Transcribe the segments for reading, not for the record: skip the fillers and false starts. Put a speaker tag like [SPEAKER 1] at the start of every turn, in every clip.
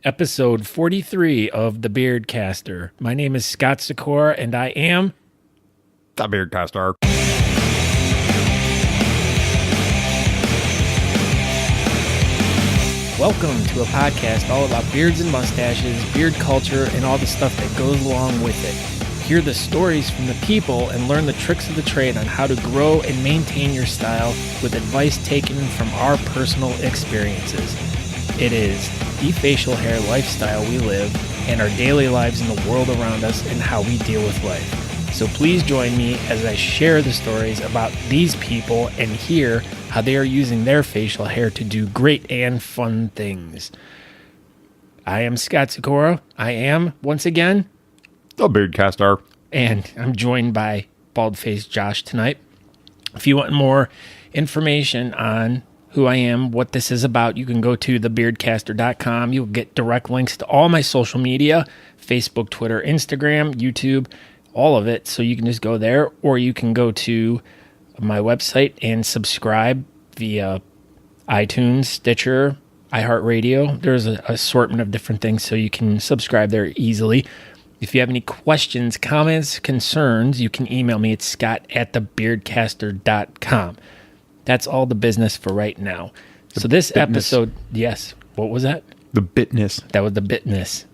[SPEAKER 1] Episode 43 of The Beardcaster. My name is Scott Sikora, and I am
[SPEAKER 2] The Beardcaster.
[SPEAKER 1] Welcome to a podcast all about beards and mustaches, beard culture, and all the stuff that goes along with it. Hear the stories from the people and learn the tricks of the trade on how to grow and maintain your style with advice taken from our personal experiences. It is the facial hair lifestyle we live and our daily lives in the world around us and how we deal with life. So please join me as I share the stories about these people and hear how they are using their facial hair to do great and fun things. I am Scott Sikora. I am, once again,
[SPEAKER 2] The Beardcaster.
[SPEAKER 1] and I'm joined by bald-faced Josh tonight. If you want more information on who I am, what this is about, you can go to thebeardcaster.com. You'll get direct links to all my social media, Facebook, Twitter, Instagram, YouTube, all of it. So you can just go there, or you can go to my website and subscribe via iTunes, Stitcher, iHeartRadio. There's an assortment of different things, so you can subscribe there easily. If you have any questions, comments, concerns, you can email me at scott@thebeardcaster.com. That's all the business for right now. So this episode, yes, what was that?
[SPEAKER 2] The bitness.
[SPEAKER 1] That was the bitness.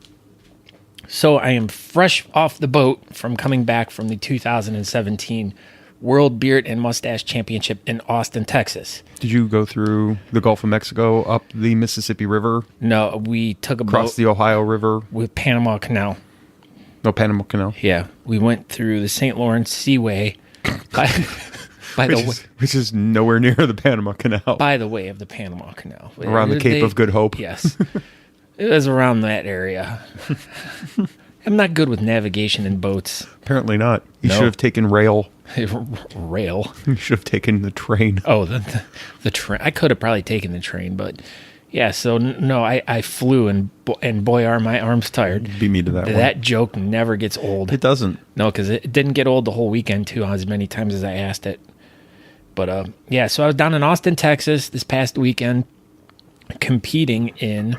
[SPEAKER 1] So I am fresh off the boat from coming back from the 2017 World Beard and Mustache Championship in Austin, Texas.
[SPEAKER 2] Did you go through the Gulf of Mexico, up the Mississippi River,
[SPEAKER 1] No, we took a
[SPEAKER 2] across
[SPEAKER 1] boat
[SPEAKER 2] the Ohio River?
[SPEAKER 1] with Panama Canal.
[SPEAKER 2] No, Panama Canal.
[SPEAKER 1] Yeah, we went through the St. Lawrence Seaway by
[SPEAKER 2] Which is nowhere near the Panama Canal.
[SPEAKER 1] by the way of the Panama Canal.
[SPEAKER 2] Around the Cape of Good Hope.
[SPEAKER 1] Yes. It was around that area. I'm not good with navigation in boats.
[SPEAKER 2] Apparently not. You
[SPEAKER 1] No.
[SPEAKER 2] should have taken rail.
[SPEAKER 1] Rail.
[SPEAKER 2] You should have taken the train.
[SPEAKER 1] Oh, the train. I could have probably taken the train, but yeah. So no, I flew, and boy, are my arms tired.
[SPEAKER 2] Beat me to that one.
[SPEAKER 1] That joke never gets old.
[SPEAKER 2] It doesn't.
[SPEAKER 1] No, because it didn't get old the whole weekend too, as many times as I asked it. But yeah. So I was down in Austin, Texas this past weekend, competing in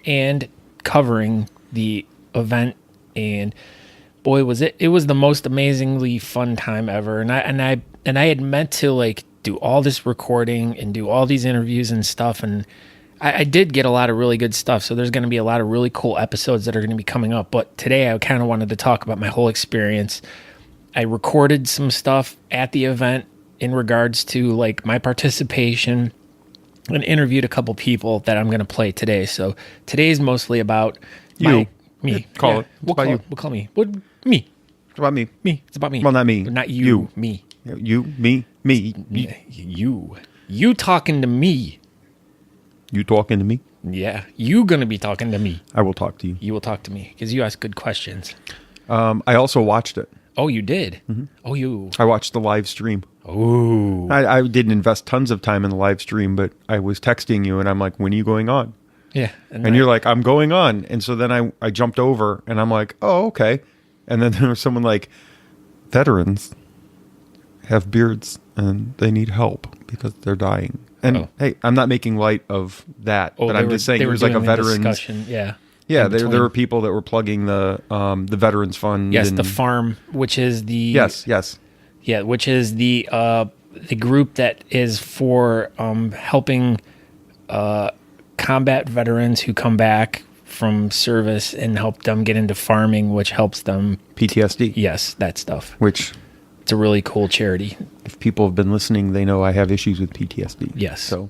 [SPEAKER 1] and covering the event, and boy, was it was the most amazingly fun time ever. And I had meant to like do all this recording and do all these interviews and stuff, and I did get a lot of really good stuff. So there's going to be a lot of really cool episodes that are going to be coming up. But today I kind of wanted to talk about my whole experience. I recorded some stuff at the event in regards to like my participation, and interviewed a couple people that I'm going to play today. So today's mostly about me.
[SPEAKER 2] Call it.
[SPEAKER 1] We'll
[SPEAKER 2] About you.
[SPEAKER 1] call me. What? Me.
[SPEAKER 2] It's about me.
[SPEAKER 1] Me. It's about me.
[SPEAKER 2] Well, not me.
[SPEAKER 1] But not you.
[SPEAKER 2] You.
[SPEAKER 1] Me.
[SPEAKER 2] You, me.
[SPEAKER 1] You. You talking to me.
[SPEAKER 2] You talking to me?
[SPEAKER 1] Yeah. You going to be talking to me.
[SPEAKER 2] I will talk to you.
[SPEAKER 1] You will talk to me because you ask good questions.
[SPEAKER 2] I also watched it.
[SPEAKER 1] Oh, you did? Mm-hmm. Oh, you.
[SPEAKER 2] I watched the live stream.
[SPEAKER 1] Oh.
[SPEAKER 2] I didn't invest tons of time in the live stream, but I was texting you and I'm like, when are you going on?
[SPEAKER 1] Yeah.
[SPEAKER 2] And you're like, I'm going on. And so then I jumped over and I'm like, oh, okay. And then there was someone like, veterans have beards and they need help because they're dying. And hey, I'm not making light of that, but I'm just saying it was like a veterans
[SPEAKER 1] discussion. Yeah.
[SPEAKER 2] Yeah, there were people that were plugging the Veterans Fund.
[SPEAKER 1] Yes,
[SPEAKER 2] and
[SPEAKER 1] the farm, which is the
[SPEAKER 2] yes.
[SPEAKER 1] Yeah, which is the group that is for helping combat veterans who come back from service and help them get into farming, which helps them
[SPEAKER 2] PTSD.
[SPEAKER 1] Yes, that stuff.
[SPEAKER 2] Which,
[SPEAKER 1] it's a really cool charity.
[SPEAKER 2] if people have been listening, they know I have issues with PTSD.
[SPEAKER 1] Yes.
[SPEAKER 2] So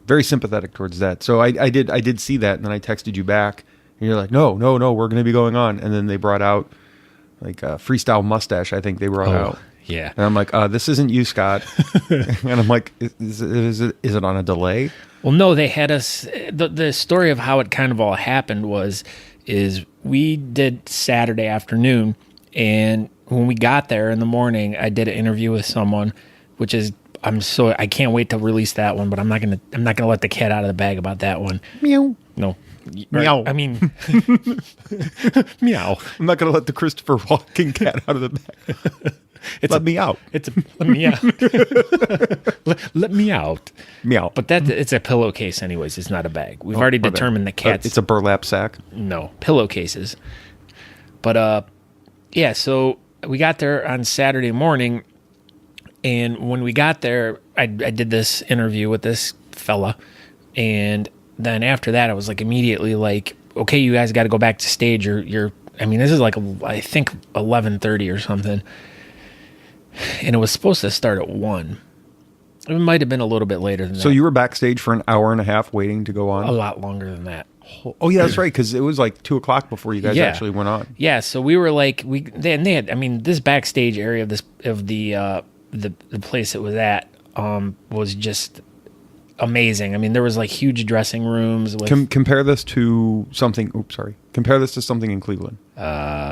[SPEAKER 2] very sympathetic towards that. So I did see that, and then I texted you back, and you're like, no, we're going to be going on. And then they brought out like freestyle mustache. I think they brought out.
[SPEAKER 1] Yeah.
[SPEAKER 2] And I'm like, this isn't you, Scott. And I'm like, is it on a delay?
[SPEAKER 1] Well, no, they had us. The story of how it kind of all happened is we did Saturday afternoon, and when we got there in the morning, I did an interview with someone, which is I can't wait to release that one, but I'm not gonna let the cat out of the bag about that one.
[SPEAKER 2] Meow.
[SPEAKER 1] No.
[SPEAKER 2] Meow.
[SPEAKER 1] I mean, meow.
[SPEAKER 2] I'm not going to let the Christopher Walken cat out of the bag. Let me out.
[SPEAKER 1] Let me out. let me out.
[SPEAKER 2] Meow.
[SPEAKER 1] But it's a pillowcase anyways. It's not a bag. We've already determined the cats.
[SPEAKER 2] It's a burlap sack.
[SPEAKER 1] No, pillowcases. But yeah, so we got there on Saturday morning, and when we got there, I did this interview with this fella, and then after that, I was like immediately like, okay, you guys got to go back to stage. I mean, this is like I think 11:30 or something, and it was supposed to start at 1. It might have been a little bit later than that.
[SPEAKER 2] So you were backstage for an hour and a half waiting to go on?
[SPEAKER 1] A lot longer than that.
[SPEAKER 2] Oh yeah, that's right. Because it was like 2:00 before you guys actually went on.
[SPEAKER 1] Yeah, so we were like they had. I mean, this backstage area of the place it was at was just amazing. I mean, there was like huge dressing rooms. With,
[SPEAKER 2] compare this to something. Oops, sorry. Compare this to something in Cleveland.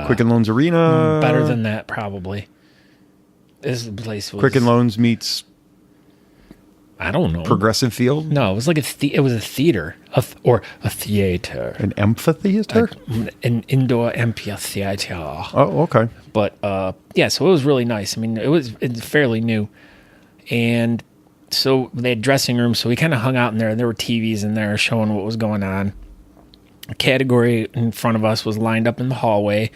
[SPEAKER 2] Quicken Loans Arena.
[SPEAKER 1] Better than that, probably. This place was
[SPEAKER 2] Quicken Loans meets.
[SPEAKER 1] I don't know.
[SPEAKER 2] Progressive Field?
[SPEAKER 1] No, it was like it was a theater, or a theater.
[SPEAKER 2] An amphitheater?
[SPEAKER 1] An indoor amphitheater.
[SPEAKER 2] Oh, okay.
[SPEAKER 1] But yeah, so it was really nice. I mean, it's fairly new, and so they had dressing rooms. So we kind of hung out in there. There were TVs in there showing what was going on. A category in front of us was lined up in the hallway.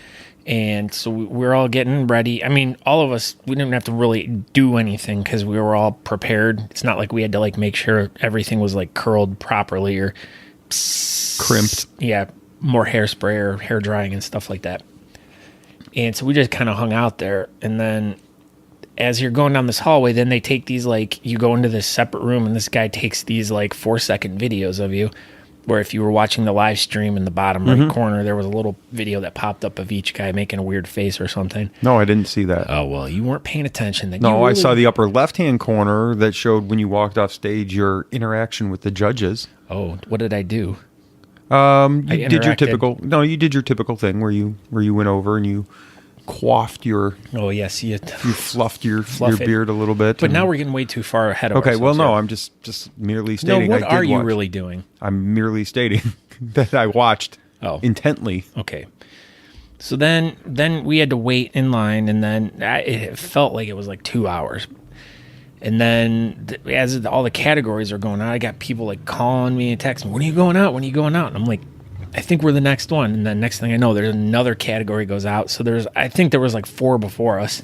[SPEAKER 1] And so we're all getting ready. I mean, all of us, we didn't have to really do anything because we were all prepared. It's not like we had to like make sure everything was like curled properly or
[SPEAKER 2] crimped.
[SPEAKER 1] Yeah, more hairspray or hair drying and stuff like that. And so we just kind of hung out there. And then as you're going down this hallway, then they take these like, you go into this separate room and this guy takes these like 4-second videos of you. Where if you were watching the live stream in the bottom right corner, there was a little video that popped up of each guy making a weird face or something.
[SPEAKER 2] No, I didn't see that.
[SPEAKER 1] Oh, well, you weren't paying attention.
[SPEAKER 2] No, I saw the upper left-hand corner that showed when you walked off stage your interaction with the judges.
[SPEAKER 1] Oh, what did I do?
[SPEAKER 2] You did your typical thing where you went over and you coiffed your.
[SPEAKER 1] Oh yes,
[SPEAKER 2] you fluffed your beard a little bit.
[SPEAKER 1] But now we're getting way too far ahead of ourselves.
[SPEAKER 2] Okay, well, no, I'm just merely stating.
[SPEAKER 1] No, what are you really doing?
[SPEAKER 2] I'm merely stating that I watched intently.
[SPEAKER 1] Okay. So then we had to wait in line, and then it felt like it was like 2 hours. And then as all the categories are going on, I got people like calling me and texting me, when are you going out? When are you going out? And I'm like, I think we're the next one. And then next thing I know, there's another category goes out. So I think there was like 4 before us.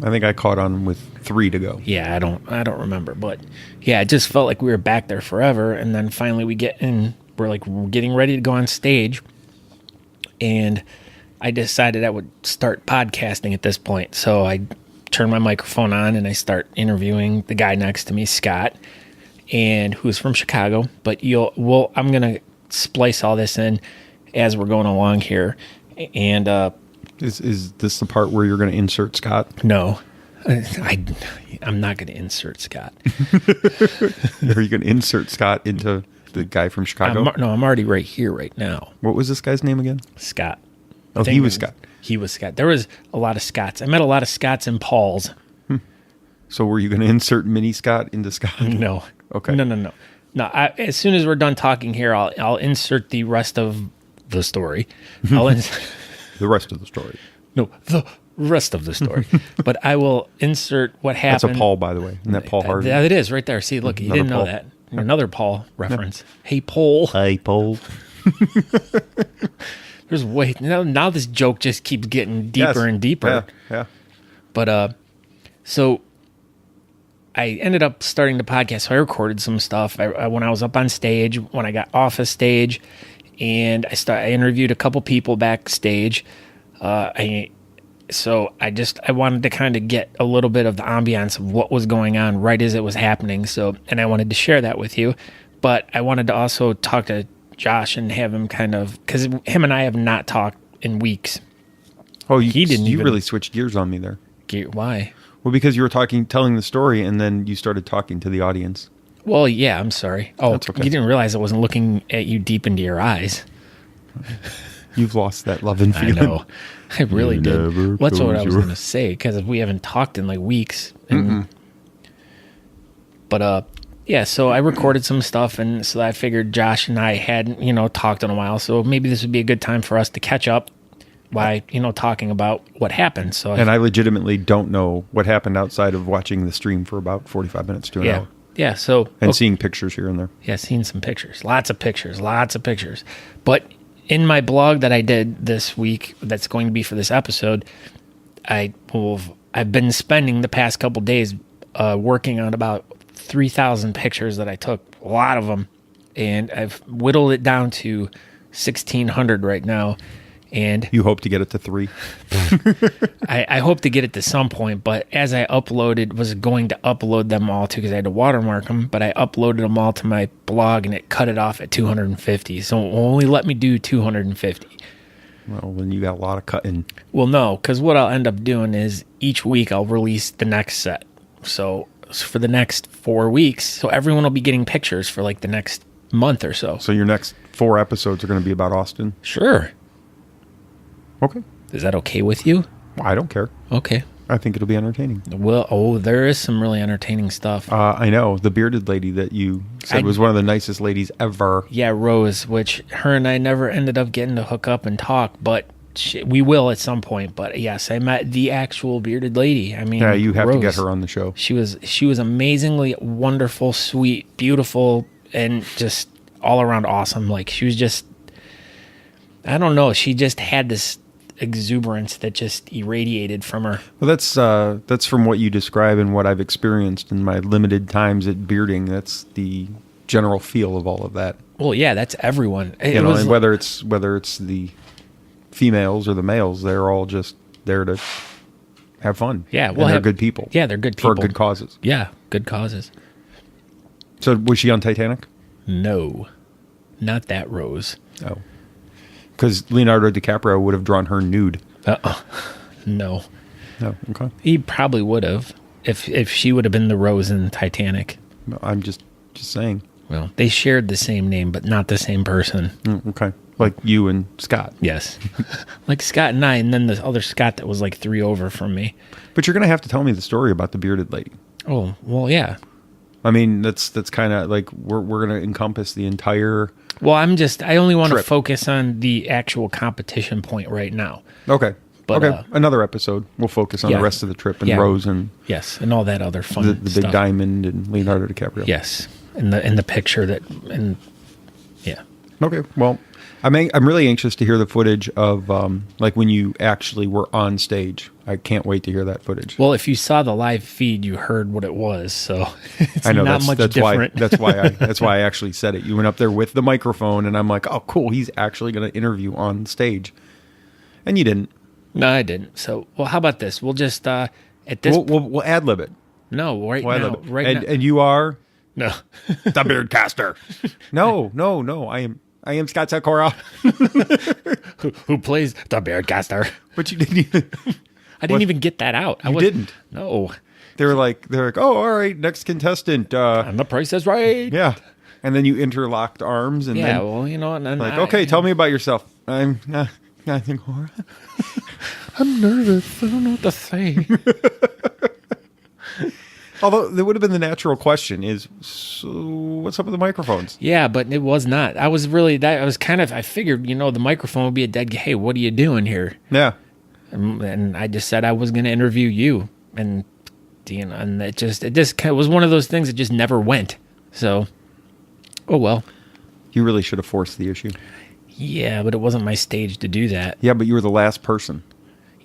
[SPEAKER 2] I think I caught on with 3 to go.
[SPEAKER 1] Yeah, I don't remember. But yeah, it just felt like we were back there forever. And then finally we're getting ready to go on stage. And I decided I would start podcasting at this point. So I turned my microphone on and I start interviewing the guy next to me, Scott, and who's from Chicago. But I'm going to splice all this in as we're going along here. And
[SPEAKER 2] is this the part where you're going to insert Scott?
[SPEAKER 1] No, I'm not going to insert Scott.
[SPEAKER 2] Are you going to insert Scott into the guy from Chicago?
[SPEAKER 1] I'm already right here right now.
[SPEAKER 2] What was this guy's name again?
[SPEAKER 1] Scott.
[SPEAKER 2] Oh, he was Scott.
[SPEAKER 1] He was Scott. There was a lot of Scotts. I met a lot of Scotts and Pauls.
[SPEAKER 2] So were you going to insert Mini Scott into Scott?
[SPEAKER 1] No.
[SPEAKER 2] Okay.
[SPEAKER 1] No. No, as soon as we're done talking here, I'll insert the rest of the story.
[SPEAKER 2] The rest of the story.
[SPEAKER 1] No, the rest of the story. But I will insert what happened.
[SPEAKER 2] That's a Paul, by the way. Isn't that Paul Harvey?
[SPEAKER 1] It is right there. See, look, you didn't know that. Another Paul reference. Yeah. Hey, Paul.
[SPEAKER 2] Hey, Paul.
[SPEAKER 1] There's now this joke just keeps getting deeper and deeper.
[SPEAKER 2] Yeah.
[SPEAKER 1] But so I ended up starting the podcast. So I recorded some stuff when I was up on stage, when I got off of stage, and I interviewed a couple people backstage. I wanted to kind of get a little bit of the ambiance of what was going on right as it was happening. So, and I wanted to share that with you, but I wanted to also talk to Josh and have him because him and I have not talked in weeks.
[SPEAKER 2] Oh, you really switched gears on me there.
[SPEAKER 1] Why?
[SPEAKER 2] Well, because you were telling the story, and then you started talking to the audience.
[SPEAKER 1] Well, yeah, I'm sorry. Oh, that's okay. You didn't realize I wasn't looking at you deep into your eyes.
[SPEAKER 2] You've lost that love and feeling.
[SPEAKER 1] I know. I really did. That's what I was going to say, because we haven't talked in like weeks. But, yeah, so I recorded some stuff, and so I figured Josh and I hadn't, talked in a while, so maybe this would be a good time for us to catch up, by, talking about what happened. So
[SPEAKER 2] And I legitimately don't know what happened outside of watching the stream for about 45 minutes to an hour.
[SPEAKER 1] Yeah. So
[SPEAKER 2] And seeing pictures here and there.
[SPEAKER 1] Yeah, seen some pictures. Lots of pictures. But in my blog that I did this week, that's going to be for this episode, I've been spending the past couple days working on about 3,000 pictures that I took, a lot of them, and I've whittled it down to 1,600 right now. And
[SPEAKER 2] you hope to get it to 3?
[SPEAKER 1] I hope to get it to some point, but as I was going to upload them all too, because I had to watermark them, but I uploaded them all to my blog and it cut it off at 250. So it will only let me do 250.
[SPEAKER 2] Well, then you got a lot of cutting.
[SPEAKER 1] Well, no, because what I'll end up doing is each week I'll release the next set. So for the next 4 weeks, so everyone will be getting pictures for like the next month or so.
[SPEAKER 2] So your next 4 episodes are going to be about Austin?
[SPEAKER 1] Sure.
[SPEAKER 2] Okay.
[SPEAKER 1] Is that okay with you?
[SPEAKER 2] Well, I don't care.
[SPEAKER 1] Okay.
[SPEAKER 2] I think it'll be entertaining.
[SPEAKER 1] Well, there is some really entertaining stuff.
[SPEAKER 2] I know. The bearded lady that you said was one of the nicest ladies ever.
[SPEAKER 1] Yeah, Rose, which her and I never ended up getting to hook up and talk, but we will at some point. But yes, I met the actual bearded lady. I mean,
[SPEAKER 2] yeah, you have
[SPEAKER 1] Rose.
[SPEAKER 2] to get her on the show.
[SPEAKER 1] She was amazingly wonderful, sweet, beautiful, and just all around awesome. Like, she was just, I don't know, she just had this exuberance that just irradiated from her.
[SPEAKER 2] Well, that's from what you describe and what I've experienced in my limited times at bearding. That's the general feel of all of that.
[SPEAKER 1] Well, yeah, that's everyone.
[SPEAKER 2] And whether it's the females or the males, they're all just there to have fun.
[SPEAKER 1] Yeah,
[SPEAKER 2] well, they're good people.
[SPEAKER 1] Yeah, they're good people
[SPEAKER 2] for good causes.
[SPEAKER 1] Yeah, good causes.
[SPEAKER 2] So was she on Titanic?
[SPEAKER 1] No, not that Rose.
[SPEAKER 2] Oh. Because Leonardo DiCaprio would have drawn her nude.
[SPEAKER 1] No.
[SPEAKER 2] No, okay.
[SPEAKER 1] He probably would have if she would have been the Rose in Titanic.
[SPEAKER 2] No, I'm just saying.
[SPEAKER 1] Well, they shared the same name, but not the same person.
[SPEAKER 2] Okay. Like you and Scott.
[SPEAKER 1] Yes. Like Scott and I, and then the other Scott that was like 3 over from me.
[SPEAKER 2] But you're going to have to tell me the story about the bearded lady.
[SPEAKER 1] Oh, well, yeah.
[SPEAKER 2] I mean, that's kind of like we're going to encompass the entire...
[SPEAKER 1] Well, I only want to focus on the actual competition point right now.
[SPEAKER 2] Okay.
[SPEAKER 1] But,
[SPEAKER 2] okay. Another episode. We'll focus on the rest of the trip and Rose and...
[SPEAKER 1] Yes, and all that other fun
[SPEAKER 2] the
[SPEAKER 1] stuff.
[SPEAKER 2] big diamond and Leonardo DiCaprio.
[SPEAKER 1] Yes. And the picture that... Yeah.
[SPEAKER 2] Okay. Well, I'm really anxious to hear the footage of like when you actually were on stage. I can't wait to hear that footage.
[SPEAKER 1] Well, if you saw the live feed, you heard what it was. So it's
[SPEAKER 2] I know
[SPEAKER 1] not much different.
[SPEAKER 2] That's why I actually said it. You went up there with the microphone, and I'm like, oh, cool. He's actually going to interview on stage, and you didn't.
[SPEAKER 1] No, I didn't. So, well, how about this? We'll just at this.
[SPEAKER 2] We'll ad lib it.
[SPEAKER 1] No, right
[SPEAKER 2] we'll
[SPEAKER 1] now. Right now.
[SPEAKER 2] And you are
[SPEAKER 1] no
[SPEAKER 2] the beard caster. No. I am Scott Sakura,
[SPEAKER 1] who plays the beardcaster.
[SPEAKER 2] But you didn't even.
[SPEAKER 1] I didn't even get that out.
[SPEAKER 2] You didn't.
[SPEAKER 1] No.
[SPEAKER 2] They're like, oh, all right, next contestant.
[SPEAKER 1] And the price is right.
[SPEAKER 2] Yeah. And then you interlocked arms, and
[SPEAKER 1] then, well, you know, and then
[SPEAKER 2] okay, tell me about yourself. I'm Sakura.
[SPEAKER 1] I'm nervous. I don't know what to say.
[SPEAKER 2] Although there would have been the natural question is, so what's up with the microphones?
[SPEAKER 1] Yeah, but it was not. I figured, the microphone would be a dead, hey, what are you doing here?
[SPEAKER 2] Yeah.
[SPEAKER 1] And I just said I was going to interview you. And, and it just was one of those things that just never went. So, oh well.
[SPEAKER 2] You really should have forced the issue.
[SPEAKER 1] Yeah, but it wasn't my stage to do that.
[SPEAKER 2] Yeah, but you were the last person.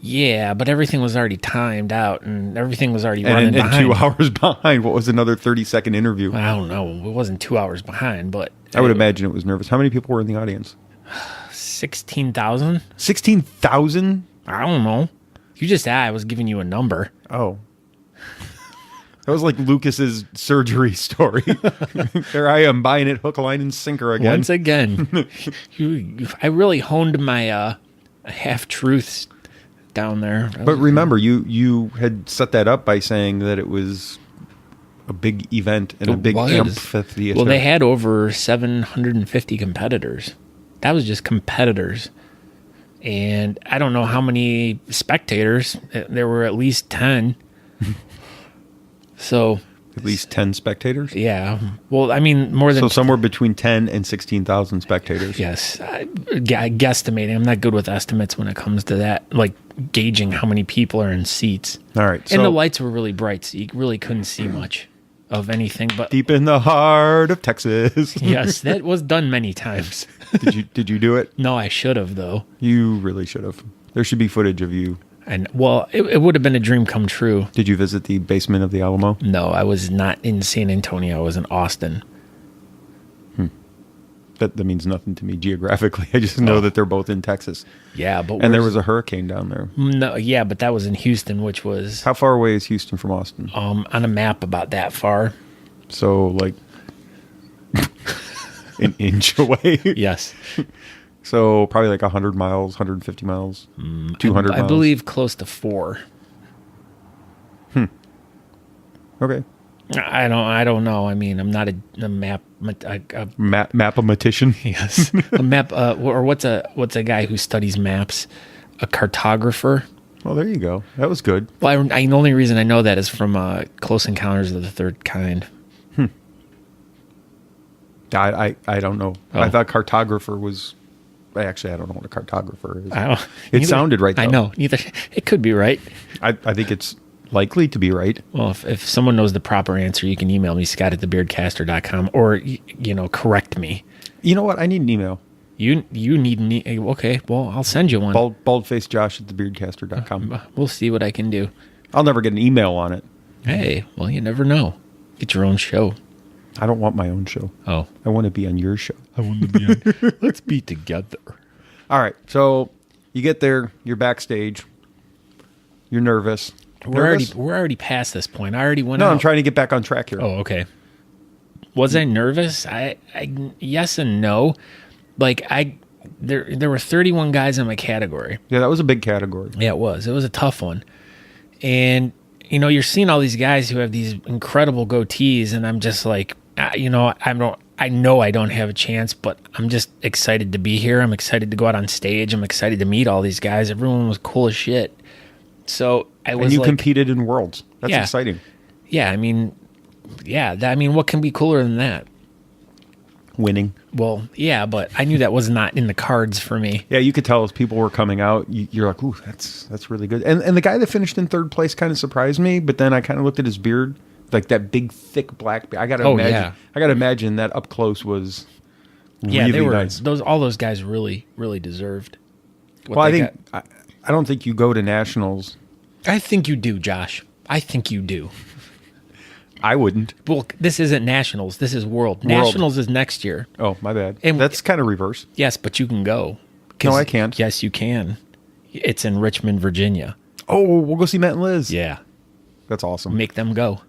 [SPEAKER 1] Yeah, but everything was already timed out, and everything was already running behind.
[SPEAKER 2] And 2 hours behind. What was another 30-second interview?
[SPEAKER 1] I don't know. It wasn't 2 hours behind, but...
[SPEAKER 2] I would imagine it was nervous. How many people were in the audience?
[SPEAKER 1] 16,000.
[SPEAKER 2] 16,000?
[SPEAKER 1] I don't know. You just said I was giving you a number.
[SPEAKER 2] Oh. That was like Lucas's surgery story. There I am, buying it hook, line, and sinker again.
[SPEAKER 1] Once again. I really honed my half-truths down there.
[SPEAKER 2] But remember, you had set that up by saying that it was a big event and a big amphitheater.
[SPEAKER 1] Well, they had over 750 competitors. That was just competitors. And I don't know how many spectators. There were at least 10. So
[SPEAKER 2] At least 10 spectators?
[SPEAKER 1] Yeah. Well, I mean, more than...
[SPEAKER 2] So somewhere between 10 and 16,000 spectators.
[SPEAKER 1] Yes. I guesstimating. I'm not good with estimates when it comes to that, like gauging how many people are in seats.
[SPEAKER 2] All right.
[SPEAKER 1] And the lights were really bright, so you really couldn't see much of anything. But
[SPEAKER 2] deep in the heart of Texas.
[SPEAKER 1] Yes, that was done many times.
[SPEAKER 2] Did you do it?
[SPEAKER 1] No, I should have, though.
[SPEAKER 2] You really should have. There should be footage of you.
[SPEAKER 1] And well, it would have been a dream come true.
[SPEAKER 2] Did you visit the basement of the Alamo?
[SPEAKER 1] No, I was not in San Antonio. I was in Austin.
[SPEAKER 2] That means nothing to me geographically. I just know that they're both in Texas.
[SPEAKER 1] Yeah, but
[SPEAKER 2] and there was a hurricane down there.
[SPEAKER 1] No, yeah, but that was in Houston, which was...
[SPEAKER 2] How far away is Houston from Austin?
[SPEAKER 1] On a map, about that far.
[SPEAKER 2] So, like, an inch away?
[SPEAKER 1] Yes.
[SPEAKER 2] So, probably like 100 miles, 150 miles, 200 miles?
[SPEAKER 1] I believe close to 4.
[SPEAKER 2] Okay.
[SPEAKER 1] I don't know. I mean, I'm not a map...
[SPEAKER 2] Mathematician?
[SPEAKER 1] Yes. A map... or what's a guy who studies maps? A cartographer?
[SPEAKER 2] Well, there you go. That was good.
[SPEAKER 1] Well, the only reason I know that is from Close Encounters of the Third Kind.
[SPEAKER 2] I don't know.
[SPEAKER 1] Oh.
[SPEAKER 2] I thought cartographer was... Actually, I don't know what a cartographer is.
[SPEAKER 1] I don't,
[SPEAKER 2] it sounded right, though.
[SPEAKER 1] I know. Neither. It could be right.
[SPEAKER 2] I think it's likely to be right.
[SPEAKER 1] Well, if someone knows the proper answer, you can email me, scott@thebeardcaster.com, or, correct me.
[SPEAKER 2] You know what? I need an email.
[SPEAKER 1] You need me. Okay, well, I'll send you one.
[SPEAKER 2] Baldfacejosh@thebeardcaster.com.
[SPEAKER 1] We'll see what I can do.
[SPEAKER 2] I'll never get an email on it.
[SPEAKER 1] Hey, well, you never know. Get your own show.
[SPEAKER 2] I don't want my own show.
[SPEAKER 1] Oh.
[SPEAKER 2] I want to be on your show.
[SPEAKER 1] I want to be on. Let's be together.
[SPEAKER 2] All right. So you get there. You're backstage. You're nervous.
[SPEAKER 1] We're already past this point. I already went out.
[SPEAKER 2] No, I'm trying to get back on track here.
[SPEAKER 1] Oh, okay. Was I nervous? I yes and no. Like there were 31 guys in my category.
[SPEAKER 2] Yeah, that was a big category.
[SPEAKER 1] Yeah, it was. It was a tough one. And you're seeing all these guys who have these incredible goatees, and I'm just like, I know I don't have a chance, but I'm just excited to be here. I'm excited to go out on stage. I'm excited to meet all these guys. Everyone was cool as shit. So
[SPEAKER 2] and you competed in Worlds. That's exciting.
[SPEAKER 1] Yeah, I mean, what can be cooler than that?
[SPEAKER 2] Winning.
[SPEAKER 1] Well, yeah, but I knew that was not in the cards for me.
[SPEAKER 2] Yeah, you could tell as people were coming out, you're like, ooh, that's really good. And the guy that finished in third place kind of surprised me, but then I kind of looked at his beard, like that big, thick black beard. I got to imagine that up close was really nice.
[SPEAKER 1] All those guys really, really deserved.
[SPEAKER 2] I don't think you go to nationals.
[SPEAKER 1] I think you do, Josh. I think you do.
[SPEAKER 2] I wouldn't.
[SPEAKER 1] Well, this isn't nationals. This is world. Nationals is next year.
[SPEAKER 2] Oh, my bad. And that's kind of reverse.
[SPEAKER 1] Yes, but you can go.
[SPEAKER 2] No, I can't.
[SPEAKER 1] Yes, you can. It's in Richmond, Virginia.
[SPEAKER 2] Oh, we'll go see Matt and Liz.
[SPEAKER 1] Yeah.
[SPEAKER 2] That's awesome.
[SPEAKER 1] Make them go.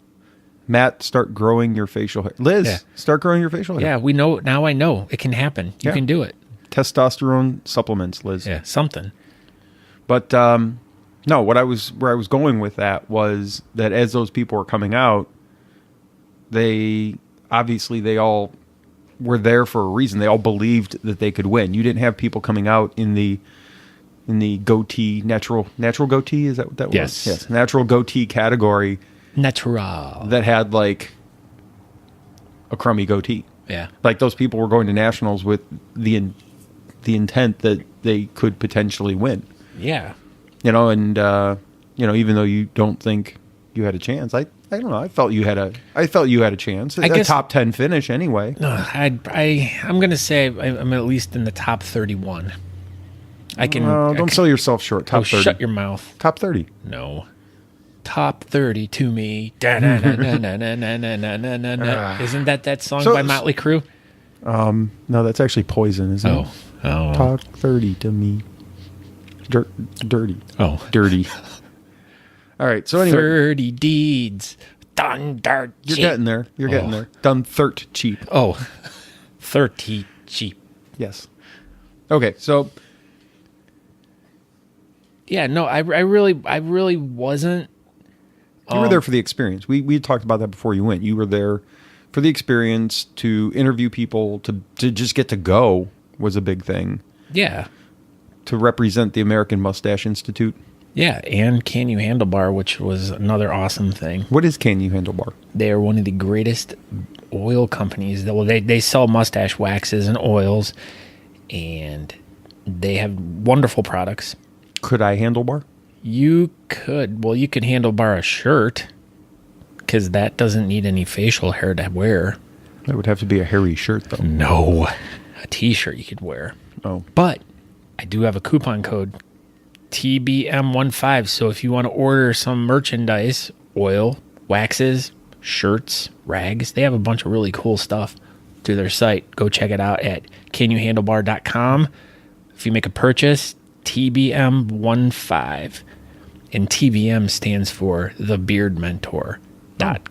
[SPEAKER 2] Matt, start growing your facial hair. Liz, start growing your facial hair.
[SPEAKER 1] Yeah, we know. Now I know. It can happen. You can do it.
[SPEAKER 2] Testosterone supplements, Liz.
[SPEAKER 1] Yeah, something.
[SPEAKER 2] But, no, where I was going with that was that as those people were coming out, they all were there for a reason. They all believed that they could win. You didn't have people coming out in the goatee, natural goatee. Is that what that was? Yes, natural goatee category.
[SPEAKER 1] Natural.
[SPEAKER 2] That had like a crummy goatee.
[SPEAKER 1] Yeah,
[SPEAKER 2] like those people were going to nationals with the intent that they could potentially win.
[SPEAKER 1] Yeah,
[SPEAKER 2] and even though you don't think you had a chance, I don't know. I felt you had a chance. I guess, top 10 finish anyway.
[SPEAKER 1] No, I'm going to say I'm at least in the top 31.
[SPEAKER 2] Don't sell yourself short. Top 30.
[SPEAKER 1] Shut your mouth.
[SPEAKER 2] Top 30.
[SPEAKER 1] No. Top 30 to me. Isn't that song by Motley Crue?
[SPEAKER 2] No, that's actually Poison, isn't it?
[SPEAKER 1] Oh.
[SPEAKER 2] Top 30 to me. Dirty.
[SPEAKER 1] Oh.
[SPEAKER 2] Dirty. All right. So anyway,
[SPEAKER 1] 30 deeds done dirt cheap.
[SPEAKER 2] You're getting there. You're getting there. Done 30 cheap.
[SPEAKER 1] Oh, 30 cheap.
[SPEAKER 2] Yes. Okay. So.
[SPEAKER 1] Yeah. No. I really wasn't.
[SPEAKER 2] You were there for the experience. We had talked about that before you went. You were there for the experience, to interview people, to just get to go was a big thing.
[SPEAKER 1] Yeah.
[SPEAKER 2] To represent the American Mustache Institute.
[SPEAKER 1] Yeah, and Can You Handlebar, which was another awesome thing.
[SPEAKER 2] What is Can You Handlebar?
[SPEAKER 1] They are one of the greatest oil companies. Well, they sell mustache waxes and oils, and they have wonderful products.
[SPEAKER 2] Could I handlebar?
[SPEAKER 1] You could. Well, you could handlebar a shirt, because that doesn't need any facial hair to wear.
[SPEAKER 2] That would have to be a hairy shirt, though.
[SPEAKER 1] No. A t-shirt you could wear.
[SPEAKER 2] Oh.
[SPEAKER 1] But I do have a coupon code, TBM15. So if you want to order some merchandise, oil, waxes, shirts, rags, they have a bunch of really cool stuff through their site. Go check it out at canyouhandlebar.com. If you make a purchase, TBM15. And TBM stands for The Beard Mentor.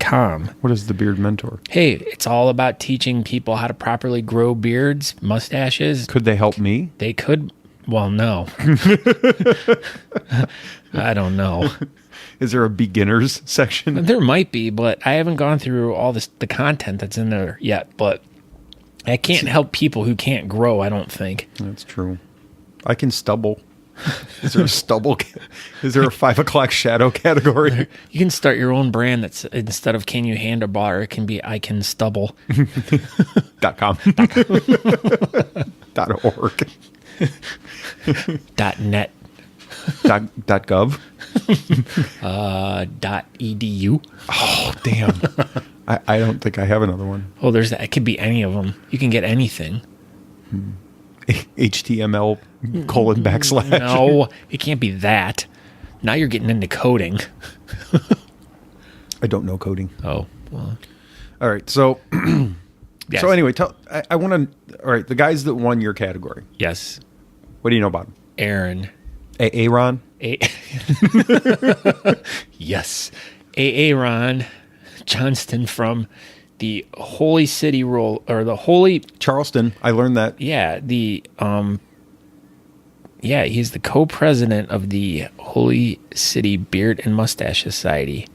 [SPEAKER 1] .com.
[SPEAKER 2] What is the Beard Mentor?
[SPEAKER 1] Hey, it's all about teaching people how to properly grow beards, mustaches.
[SPEAKER 2] Could they help me?
[SPEAKER 1] They could. Well, no. I don't know.
[SPEAKER 2] Is there a beginners section?
[SPEAKER 1] There might be, but I haven't gone through all the content that's in there yet. But I can't help people who can't grow, I don't think.
[SPEAKER 2] That's true. I can stubble. Is there a stubble? Is there a 5 o'clock shadow category?
[SPEAKER 1] You can start your own brand that's instead of Can You Handlebar, it can be I Can Stubble.
[SPEAKER 2] .com. .org.
[SPEAKER 1] .net.
[SPEAKER 2] .gov.
[SPEAKER 1] .edu.
[SPEAKER 2] Oh, damn. I don't think I have another one.
[SPEAKER 1] Oh, there's that. It could be any of them. You can get anything.
[SPEAKER 2] HTML : /
[SPEAKER 1] No, it can't be that. Now you're getting into coding.
[SPEAKER 2] I don't know coding.
[SPEAKER 1] Oh, well.
[SPEAKER 2] All right. So,
[SPEAKER 1] Yes.
[SPEAKER 2] so anyway, I want to. All right, the guys that won your category.
[SPEAKER 1] Yes.
[SPEAKER 2] What do you know about them?
[SPEAKER 1] Aaron.
[SPEAKER 2] Aaron.
[SPEAKER 1] Yes. Aaron Johnston from the Holy City or the Holy
[SPEAKER 2] Charleston. I learned that.
[SPEAKER 1] Yeah, he's the co-president of the Holy City Beard and Mustache Society.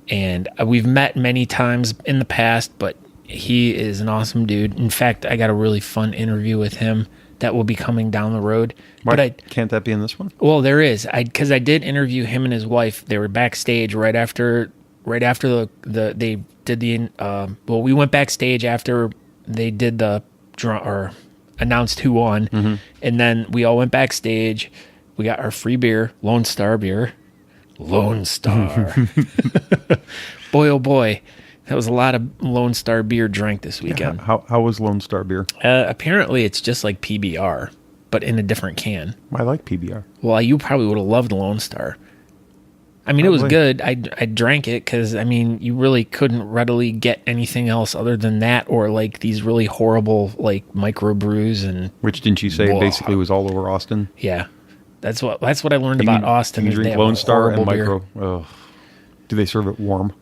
[SPEAKER 1] And we've met many times in the past, but he is an awesome dude. In fact, I got a really fun interview with him that will be coming down the road.
[SPEAKER 2] Why can't that be in this one?
[SPEAKER 1] Well, there is. Because I did interview him and his wife. They were backstage right after they did the we went backstage after they did the draw or announced who won, and then we all went backstage. We got our free beer, Lone Star beer. Lone Star. Boy, oh boy, that was a lot of Lone Star beer drank this weekend.
[SPEAKER 2] Yeah, how was Lone Star beer?
[SPEAKER 1] Apparently, it's just like PBR, but in a different can.
[SPEAKER 2] I like PBR.
[SPEAKER 1] Well, you probably would have loved Lone Star. I mean, It was good. I drank it because, I mean, you really couldn't readily get anything else other than that or, like, these really horrible, like, microbrews and...
[SPEAKER 2] Which, didn't you say, basically was all over Austin?
[SPEAKER 1] Yeah. That's what I learned about Austin.
[SPEAKER 2] You drink Lone Star and micro... Oh. Do they serve it warm?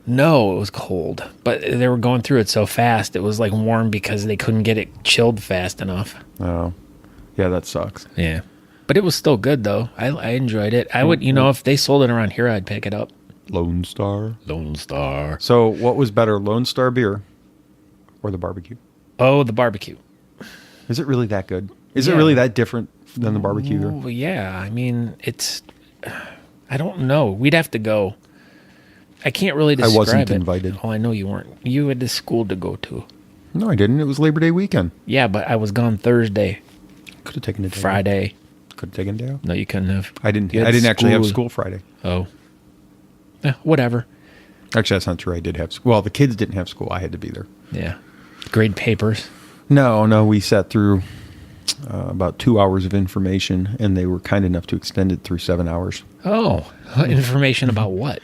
[SPEAKER 1] No, it was cold. But they were going through it so fast, it was, like, warm because they couldn't get it chilled fast enough.
[SPEAKER 2] Oh. Yeah, that sucks.
[SPEAKER 1] Yeah. But it was still good, though. I enjoyed it. I would, if they sold it around here, I'd pick it up.
[SPEAKER 2] Lone Star.
[SPEAKER 1] Lone Star.
[SPEAKER 2] So what was better, Lone Star beer or the barbecue?
[SPEAKER 1] Oh, the barbecue.
[SPEAKER 2] Is it really that good? Is it really that different than the barbecue beer?
[SPEAKER 1] Oh, yeah. I mean, I don't know. We'd have to go. I can't really describe it.
[SPEAKER 2] I wasn't invited.
[SPEAKER 1] Oh, I know you weren't. You had the school to go to.
[SPEAKER 2] No, I didn't. It was Labor Day weekend.
[SPEAKER 1] Yeah, but I was gone Thursday.
[SPEAKER 2] Could have taken a day.
[SPEAKER 1] Friday.
[SPEAKER 2] Could have taken a day off.
[SPEAKER 1] No, you couldn't have.
[SPEAKER 2] I didn't actually have school Friday.
[SPEAKER 1] Oh. Whatever.
[SPEAKER 2] Actually, that's not true. I did have school. Well, the kids didn't have school. I had to be there.
[SPEAKER 1] Yeah. Grade papers.
[SPEAKER 2] No. We sat through about 2 hours of information, and they were kind enough to extend it through 7 hours.
[SPEAKER 1] Oh. Information about what?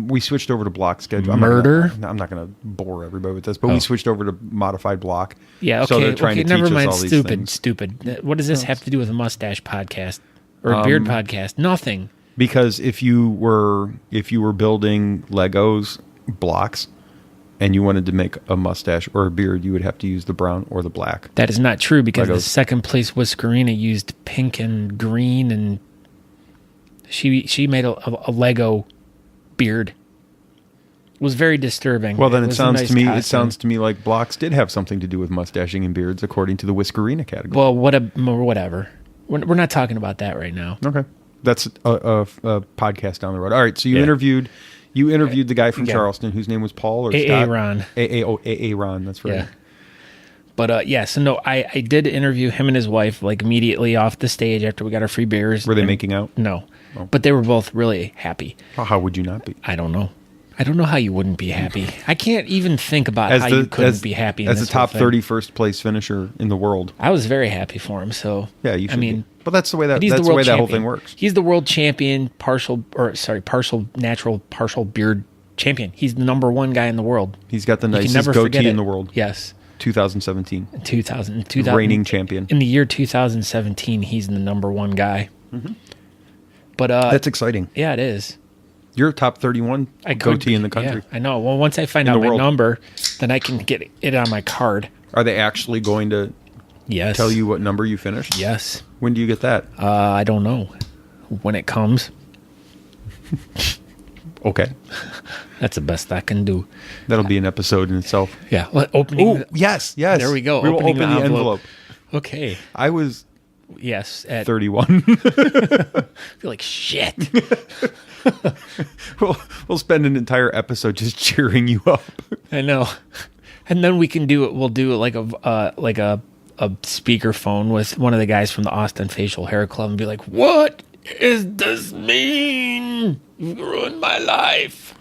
[SPEAKER 2] We switched over to block schedule.
[SPEAKER 1] Murder?
[SPEAKER 2] I'm not going to bore everybody with this, but we switched over to modified block.
[SPEAKER 1] Yeah, okay.
[SPEAKER 2] So they're trying to
[SPEAKER 1] never
[SPEAKER 2] teach
[SPEAKER 1] mind.
[SPEAKER 2] us all these things.
[SPEAKER 1] Stupid. What does this have to do with a mustache podcast or a beard podcast? Nothing.
[SPEAKER 2] Because if you were building Legos blocks and you wanted to make a mustache or a beard, you would have to use the brown or the black.
[SPEAKER 1] That is not true because
[SPEAKER 2] Legos.
[SPEAKER 1] the second place Whiskerina used pink and green, and she made a Lego beard. It was very disturbing.
[SPEAKER 2] Well, then it sounds to me like blocks did have something to do with mustaching and beards, according to the Whiskerina category.
[SPEAKER 1] Well, whatever. We're not talking about that right now.
[SPEAKER 2] Okay. That's a podcast down the road. All right. So you
[SPEAKER 1] Yeah.
[SPEAKER 2] interviewed the guy from
[SPEAKER 1] Yeah.
[SPEAKER 2] Charleston whose name was Paul or
[SPEAKER 1] A.A.
[SPEAKER 2] Scott?
[SPEAKER 1] Ron.
[SPEAKER 2] A.A. Ron. That's right.
[SPEAKER 1] Yeah. But so no, I did interview him and his wife like immediately off the stage after we got our free beers.
[SPEAKER 2] Were they making out?
[SPEAKER 1] No.
[SPEAKER 2] Oh.
[SPEAKER 1] But they were both really happy.
[SPEAKER 2] How would you not be?
[SPEAKER 1] I don't know. I don't know how you wouldn't be happy. I can't even think about how you couldn't be happy.
[SPEAKER 2] As the top 31st place finisher in the world.
[SPEAKER 1] I was very happy for him. So
[SPEAKER 2] Yeah, you should
[SPEAKER 1] I mean,
[SPEAKER 2] be. But that's the way that
[SPEAKER 1] he's
[SPEAKER 2] that's
[SPEAKER 1] the
[SPEAKER 2] the way
[SPEAKER 1] world
[SPEAKER 2] that whole
[SPEAKER 1] champion.
[SPEAKER 2] thing works.
[SPEAKER 1] He's the world champion, partial natural, partial beard champion. He's the number one guy in the world.
[SPEAKER 2] He's got the
[SPEAKER 1] You can
[SPEAKER 2] nicest
[SPEAKER 1] never forget
[SPEAKER 2] goatee
[SPEAKER 1] it.
[SPEAKER 2] in the world.
[SPEAKER 1] Yes.
[SPEAKER 2] 2017.
[SPEAKER 1] 2000
[SPEAKER 2] Reigning champion.
[SPEAKER 1] In the year 2017, he's the number one guy.
[SPEAKER 2] Mm-hmm.
[SPEAKER 1] But
[SPEAKER 2] That's exciting.
[SPEAKER 1] yeah, it is.
[SPEAKER 2] You're a top 31
[SPEAKER 1] I could
[SPEAKER 2] goatee
[SPEAKER 1] be,
[SPEAKER 2] in the country.
[SPEAKER 1] Yeah, I know. Well, once I find out
[SPEAKER 2] the
[SPEAKER 1] my
[SPEAKER 2] world.
[SPEAKER 1] number, then I can get it on my card.
[SPEAKER 2] Are they actually going to
[SPEAKER 1] Yes.
[SPEAKER 2] tell you what number you finished?
[SPEAKER 1] Yes.
[SPEAKER 2] When do you get that?
[SPEAKER 1] I don't know when it comes.
[SPEAKER 2] Okay.
[SPEAKER 1] That's the best I can do.
[SPEAKER 2] That'll be an episode in itself.
[SPEAKER 1] Yeah. Opening.
[SPEAKER 2] Oh, yes.
[SPEAKER 1] There we go.
[SPEAKER 2] We will
[SPEAKER 1] Opening
[SPEAKER 2] open
[SPEAKER 1] the
[SPEAKER 2] the envelope.
[SPEAKER 1] Okay.
[SPEAKER 2] I was
[SPEAKER 1] Yes. At
[SPEAKER 2] 31.
[SPEAKER 1] I feel like shit.
[SPEAKER 2] we'll spend an entire episode just cheering you up.
[SPEAKER 1] I know. And then we can do it. We'll do it like a speakerphone with one of the guys from the Austin Facial Hair Club and be like, "What does this mean? You ruined my life."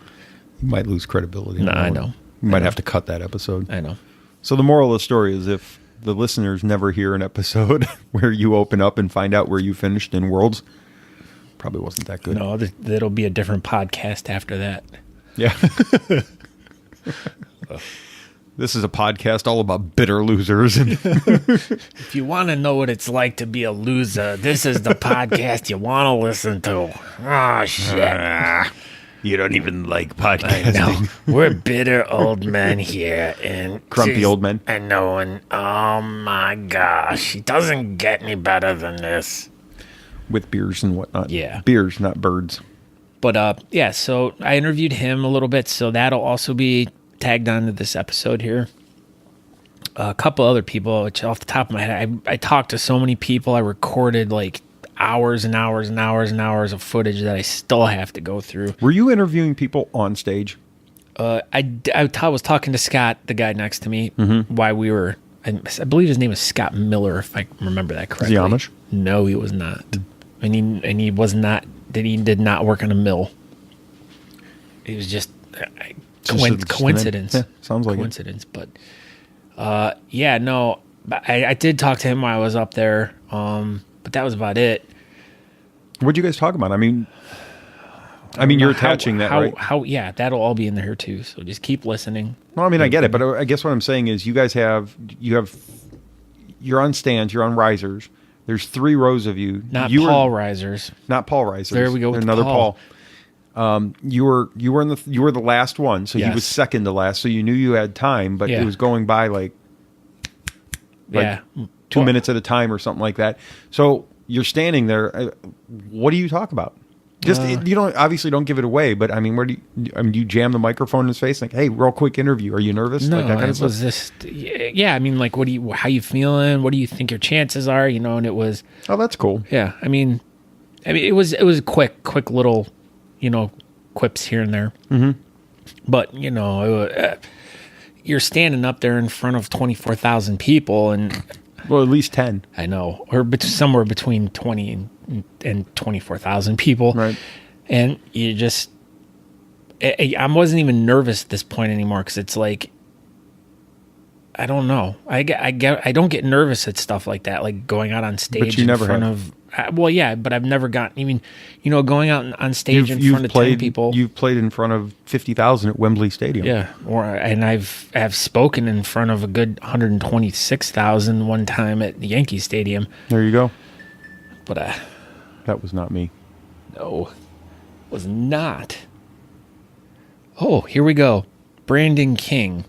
[SPEAKER 2] You might lose credibility.
[SPEAKER 1] No, I know.
[SPEAKER 2] You might have to cut that episode.
[SPEAKER 1] I know.
[SPEAKER 2] So the moral of the story is if the listeners never hear an episode where you open up and find out where you finished in Worlds, probably wasn't that good.
[SPEAKER 1] No, that'll be a different podcast after that.
[SPEAKER 2] Yeah. This is a podcast all about bitter losers.
[SPEAKER 1] If you want to know what it's like to be a loser, this is the podcast you want to listen to. Oh, shit.
[SPEAKER 2] You don't even like podcasting.
[SPEAKER 1] No, we're bitter old men here. And
[SPEAKER 2] Grumpy old men.
[SPEAKER 1] I know, and oh my gosh, it doesn't get any better than this.
[SPEAKER 2] With beers and whatnot.
[SPEAKER 1] Yeah.
[SPEAKER 2] Beers, not birds.
[SPEAKER 1] But yeah, so I interviewed him a little bit, so that'll also be tagged onto this episode here. A couple other people, which off the top of my head, I talked to so many people. I recorded like hours and hours and hours and hours of footage that I still have to go through.
[SPEAKER 2] Were you interviewing people on stage?
[SPEAKER 1] I was talking to Scott, the guy next to me, while we were. I believe his name is Scott Miller, if I remember that correctly.
[SPEAKER 2] Is he Amish?
[SPEAKER 1] No, he was not, and he was not. He did not work on a mill. It was just coincidence.
[SPEAKER 2] Yeah, sounds like
[SPEAKER 1] coincidence. But yeah, no, I did talk to him while I was up there. But that was about it.
[SPEAKER 2] What'd you guys talk about? I mean, you're attaching that, right?
[SPEAKER 1] Yeah, that'll all be in there too. So just keep listening.
[SPEAKER 2] No, I mean, I get it, but I guess what I'm saying is you're on stands, you're on risers. There's 3 rows of you.
[SPEAKER 1] Not Paul Risers.
[SPEAKER 2] Not Paul Risers.
[SPEAKER 1] There we go with
[SPEAKER 2] Another
[SPEAKER 1] Paul.
[SPEAKER 2] You were the last one, so he
[SPEAKER 1] Yes.
[SPEAKER 2] was second to last. So you knew you had time, but
[SPEAKER 1] Yeah.
[SPEAKER 2] it was going by like
[SPEAKER 1] Yeah.
[SPEAKER 2] 2 minutes at a time or something like that. So you're standing there. What do you talk about? Just you don't give it away. But I mean, do you jam the microphone in his face like, "Hey, real quick interview. Are you nervous?"
[SPEAKER 1] No,
[SPEAKER 2] like that kind
[SPEAKER 1] it
[SPEAKER 2] of stuff.
[SPEAKER 1] was just yeah. I mean, like, how you feeling? What do you think your chances are? You know, and it was
[SPEAKER 2] Oh, that's cool.
[SPEAKER 1] yeah. I mean, it was quick little, quips here and there. Mm-hmm. But you're standing up there in front of 24,000 people, and
[SPEAKER 2] Well, at least 10.
[SPEAKER 1] I know, or somewhere between 20 and 24,000 people,
[SPEAKER 2] Right.
[SPEAKER 1] And you just, I wasn't even nervous at this point anymore because it's like, I don't know, I don't get nervous at stuff like that, like going out on stage
[SPEAKER 2] But you never
[SPEAKER 1] in front
[SPEAKER 2] have.
[SPEAKER 1] of. Well, yeah, but I've never gotten. I mean, going out on stage in front of 10 people.
[SPEAKER 2] You've played in front of 50,000 at Wembley Stadium.
[SPEAKER 1] Yeah, and I've spoken in front of a good 126,000 one time at the Yankee Stadium.
[SPEAKER 2] There you go.
[SPEAKER 1] But
[SPEAKER 2] That was not me.
[SPEAKER 1] no, was not. Oh, here we go. Brandon King,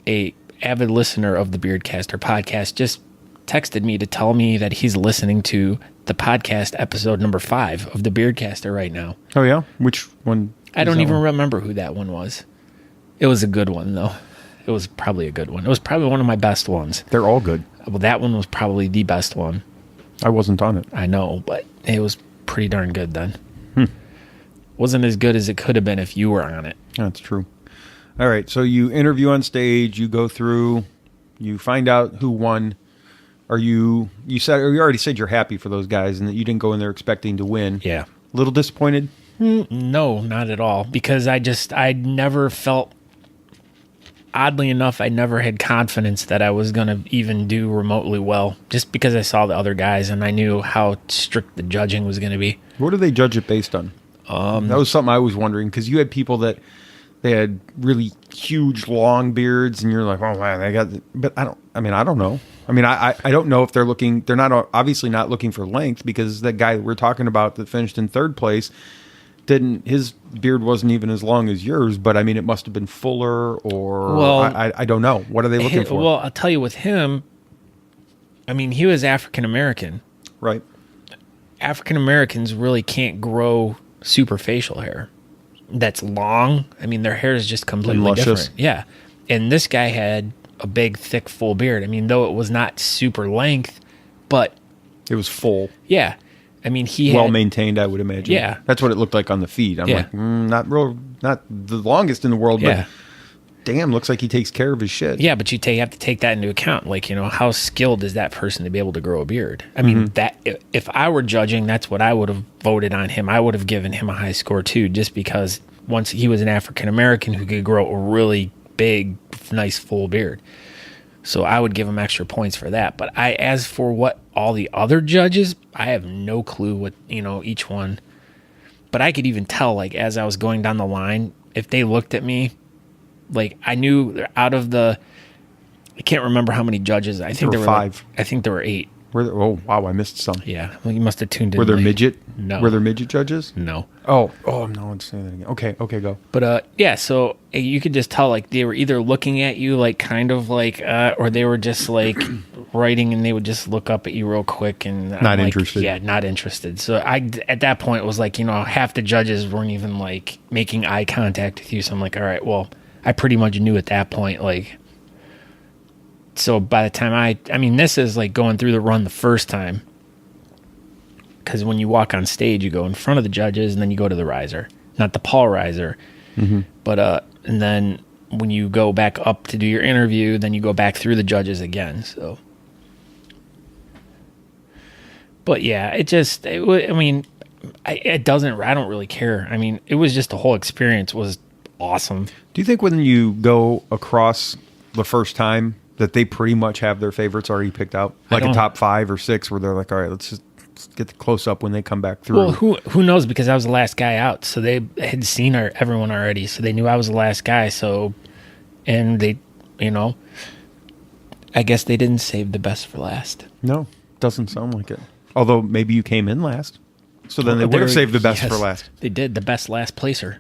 [SPEAKER 1] a avid listener of the Beardcaster podcast, just texted me to tell me that he's listening to the podcast episode number 5 of the Beardcaster right now.
[SPEAKER 2] Oh yeah, which one?
[SPEAKER 1] I don't
[SPEAKER 2] is that
[SPEAKER 1] even
[SPEAKER 2] one?
[SPEAKER 1] remember who that one was. It was a good one, though. It was probably a good one. It was probably one of my best ones.
[SPEAKER 2] They're all good.
[SPEAKER 1] Well, that one was probably the best one.
[SPEAKER 2] I wasn't on it.
[SPEAKER 1] I know, but it was pretty darn good then. Wasn't as good as it could have been if you were on it.
[SPEAKER 2] That's true. All right, so you interview on stage, you go through, you find out who won. You already said you're happy for those guys and that you didn't go in there expecting to win.
[SPEAKER 1] Yeah.
[SPEAKER 2] A little disappointed?
[SPEAKER 1] No, not at all. Because I never felt, oddly enough, I never had confidence that I was going to even do remotely well, just because I saw the other guys and I knew how strict the judging was going to be.
[SPEAKER 2] What do they judge it based on? That was something I was wondering, because you had people that they had really huge long beards and you're like, oh man, they got, but I don't know. I mean, I don't know if they're not obviously not looking for length, because that guy that we're talking about that finished in third place his beard wasn't even as long as yours, but I mean, it must have been fuller, or I don't know. What are they looking for?
[SPEAKER 1] Well, I'll tell you, with him, I mean, he was African American.
[SPEAKER 2] Right.
[SPEAKER 1] African Americans really can't grow super facial hair that's long. I mean, their hair is just completely different. Yeah. And this guy had a big, thick, full beard. I mean, though it was not super length, but
[SPEAKER 2] it was full.
[SPEAKER 1] Yeah. I mean,
[SPEAKER 2] well maintained, I would imagine.
[SPEAKER 1] Yeah.
[SPEAKER 2] That's what it looked like on the feed. I'm like, not the longest in the world, but damn, looks like he takes care of his shit.
[SPEAKER 1] Yeah, but you have to take that into account. Like, how skilled is that person to be able to grow a beard? I mean, that if I were judging, that's what I would have voted on him. I would have given him a high score too, just because once he was an African American who could grow a really big, nice, full beard. So I would give him extra points for that. But as for what all the other judges, I have no clue what, each one. But I could even tell, like, as I was going down the line, if they looked at me, like, I knew out of I can't remember how many judges. I think there were
[SPEAKER 2] 5.
[SPEAKER 1] I think there were 8.
[SPEAKER 2] Oh, wow, I missed some.
[SPEAKER 1] Yeah, well, you must have tuned in.
[SPEAKER 2] Were there midget?
[SPEAKER 1] No.
[SPEAKER 2] Were there midget judges?
[SPEAKER 1] No.
[SPEAKER 2] Oh, no one's saying that again. Okay, go.
[SPEAKER 1] But yeah, so you could just tell, like, they were either looking at you, like, kind of like, or they were just like writing, and they would just look up at you real quick and
[SPEAKER 2] not interested.
[SPEAKER 1] Yeah, not interested. So at that point it was like, half the judges weren't even like making eye contact with you. So I'm like, all right, well, I pretty much knew at that point, like. So by the time I mean, this is like going through the run the first time, because when you walk on stage, you go in front of the judges and then you go to the riser, not the Paul riser. But and then when you go back up to do your interview, then you go back through the judges again. So, but yeah, I don't really care. I mean, it was just the whole experience was awesome.
[SPEAKER 2] Do you think when you go across the first time that they pretty much have their favorites already picked out, like a top 5 or 6, where they're like, all right, let's get the close up when they come back through?
[SPEAKER 1] Well, who knows? Because I was the last guy out, so they had seen everyone already, so they knew I was the last guy. So, and they, I guess they didn't save the best for last.
[SPEAKER 2] No, doesn't sound like it. Although maybe you came in last, so then they would have saved the best for last.
[SPEAKER 1] They did, the best last placer.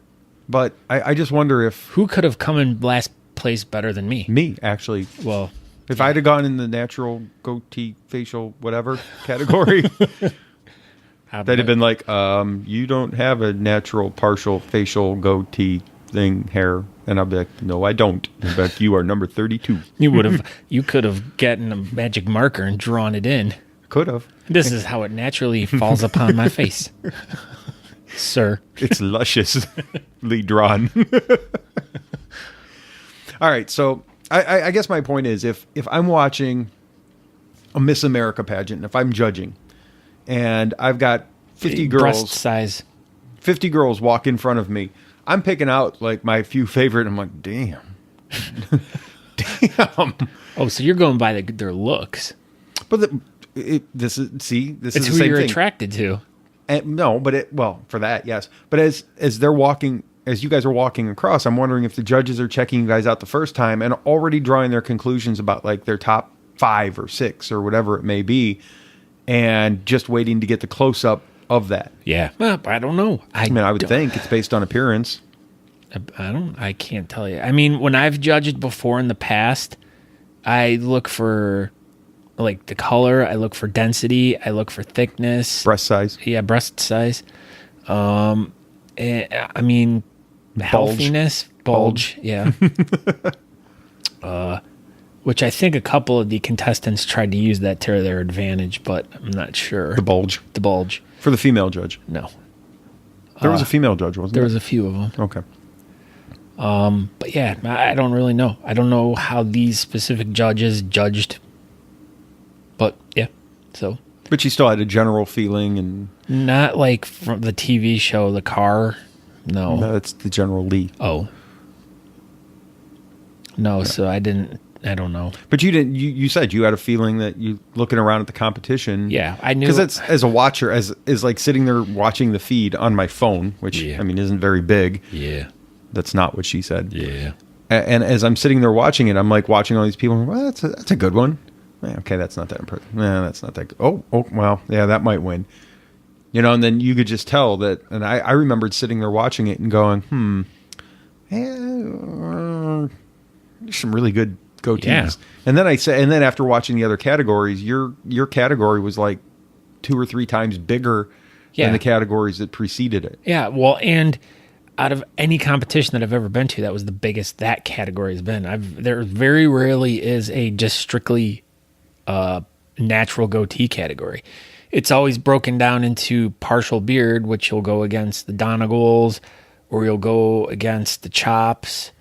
[SPEAKER 2] But I just wonder if
[SPEAKER 1] who could have come in last place better than me.
[SPEAKER 2] Me, actually.
[SPEAKER 1] Well,
[SPEAKER 2] if I'd have gone in the natural goatee facial whatever category, they'd have been like, you don't have a natural partial facial goatee thing hair. And I'd be like, no, I don't. In fact, you are number 32.
[SPEAKER 1] You could have gotten a magic marker and drawn it in.
[SPEAKER 2] Could have.
[SPEAKER 1] This is how it naturally falls upon my face. Sir.
[SPEAKER 2] It's lusciously drawn. All right, so I guess my point is, if I'm watching a Miss America pageant, if I'm judging, and I've got 50 girls,
[SPEAKER 1] breast size,
[SPEAKER 2] 50 girls walk in front of me, I'm picking out like my few favorite. I'm like, damn, damn.
[SPEAKER 1] Oh, so you're going by their looks,
[SPEAKER 2] but this is
[SPEAKER 1] who
[SPEAKER 2] the same
[SPEAKER 1] you're
[SPEAKER 2] thing.
[SPEAKER 1] Attracted to.
[SPEAKER 2] And, no, but for that, yes. But as they're walking. As you guys are walking across, I'm wondering if the judges are checking you guys out the first time and already drawing their conclusions about like their top 5 or 6 or whatever it may be, and just waiting to get the close up of that.
[SPEAKER 1] Yeah, well, I don't know.
[SPEAKER 2] I would think it's based on appearance.
[SPEAKER 1] I can't tell you. I mean, when I've judged before in the past, I look for like the color. I look for density. I look for thickness.
[SPEAKER 2] Breast size.
[SPEAKER 1] Yeah, breast size. I mean. Healthiness, bulge, yeah. Which I think a couple of the contestants tried to use that to their advantage, but I'm not sure.
[SPEAKER 2] The bulge.
[SPEAKER 1] The bulge.
[SPEAKER 2] For the female judge.
[SPEAKER 1] No.
[SPEAKER 2] There was a female judge, wasn't there?
[SPEAKER 1] There was a few of them.
[SPEAKER 2] Okay.
[SPEAKER 1] But yeah, I don't really know. I don't know how these specific judges judged. But yeah, so.
[SPEAKER 2] But you still had a general feeling and...
[SPEAKER 1] Not like from the TV show, The Car. No.
[SPEAKER 2] No, that's the General Lee.
[SPEAKER 1] Oh. No, yeah. So I don't know.
[SPEAKER 2] But you didn't. You said you had a feeling that you looking around at the competition.
[SPEAKER 1] Yeah, I knew.
[SPEAKER 2] Because that's, as a watcher, is like sitting there watching the feed on my phone, which I mean isn't very big.
[SPEAKER 1] Yeah,
[SPEAKER 2] that's not what she said.
[SPEAKER 1] Yeah.
[SPEAKER 2] And as I'm sitting there watching it, I'm like watching all these people. Well, that's a good one. Okay, that's not that impressive. that's not that good. Oh, well, yeah, that might win. And then you could just tell that. And I remembered sitting there watching it and going, there's some really good go-tos. Yeah. And then after watching the other categories, your category was like 2 or 3 times bigger than the categories that preceded it.
[SPEAKER 1] Yeah, well, and out of any competition that I've ever been to, that was the biggest that category has been. There very rarely is a just strictly natural goatee category. It's always broken down into partial beard, which you'll go against the Donegals, or you'll go against the chops,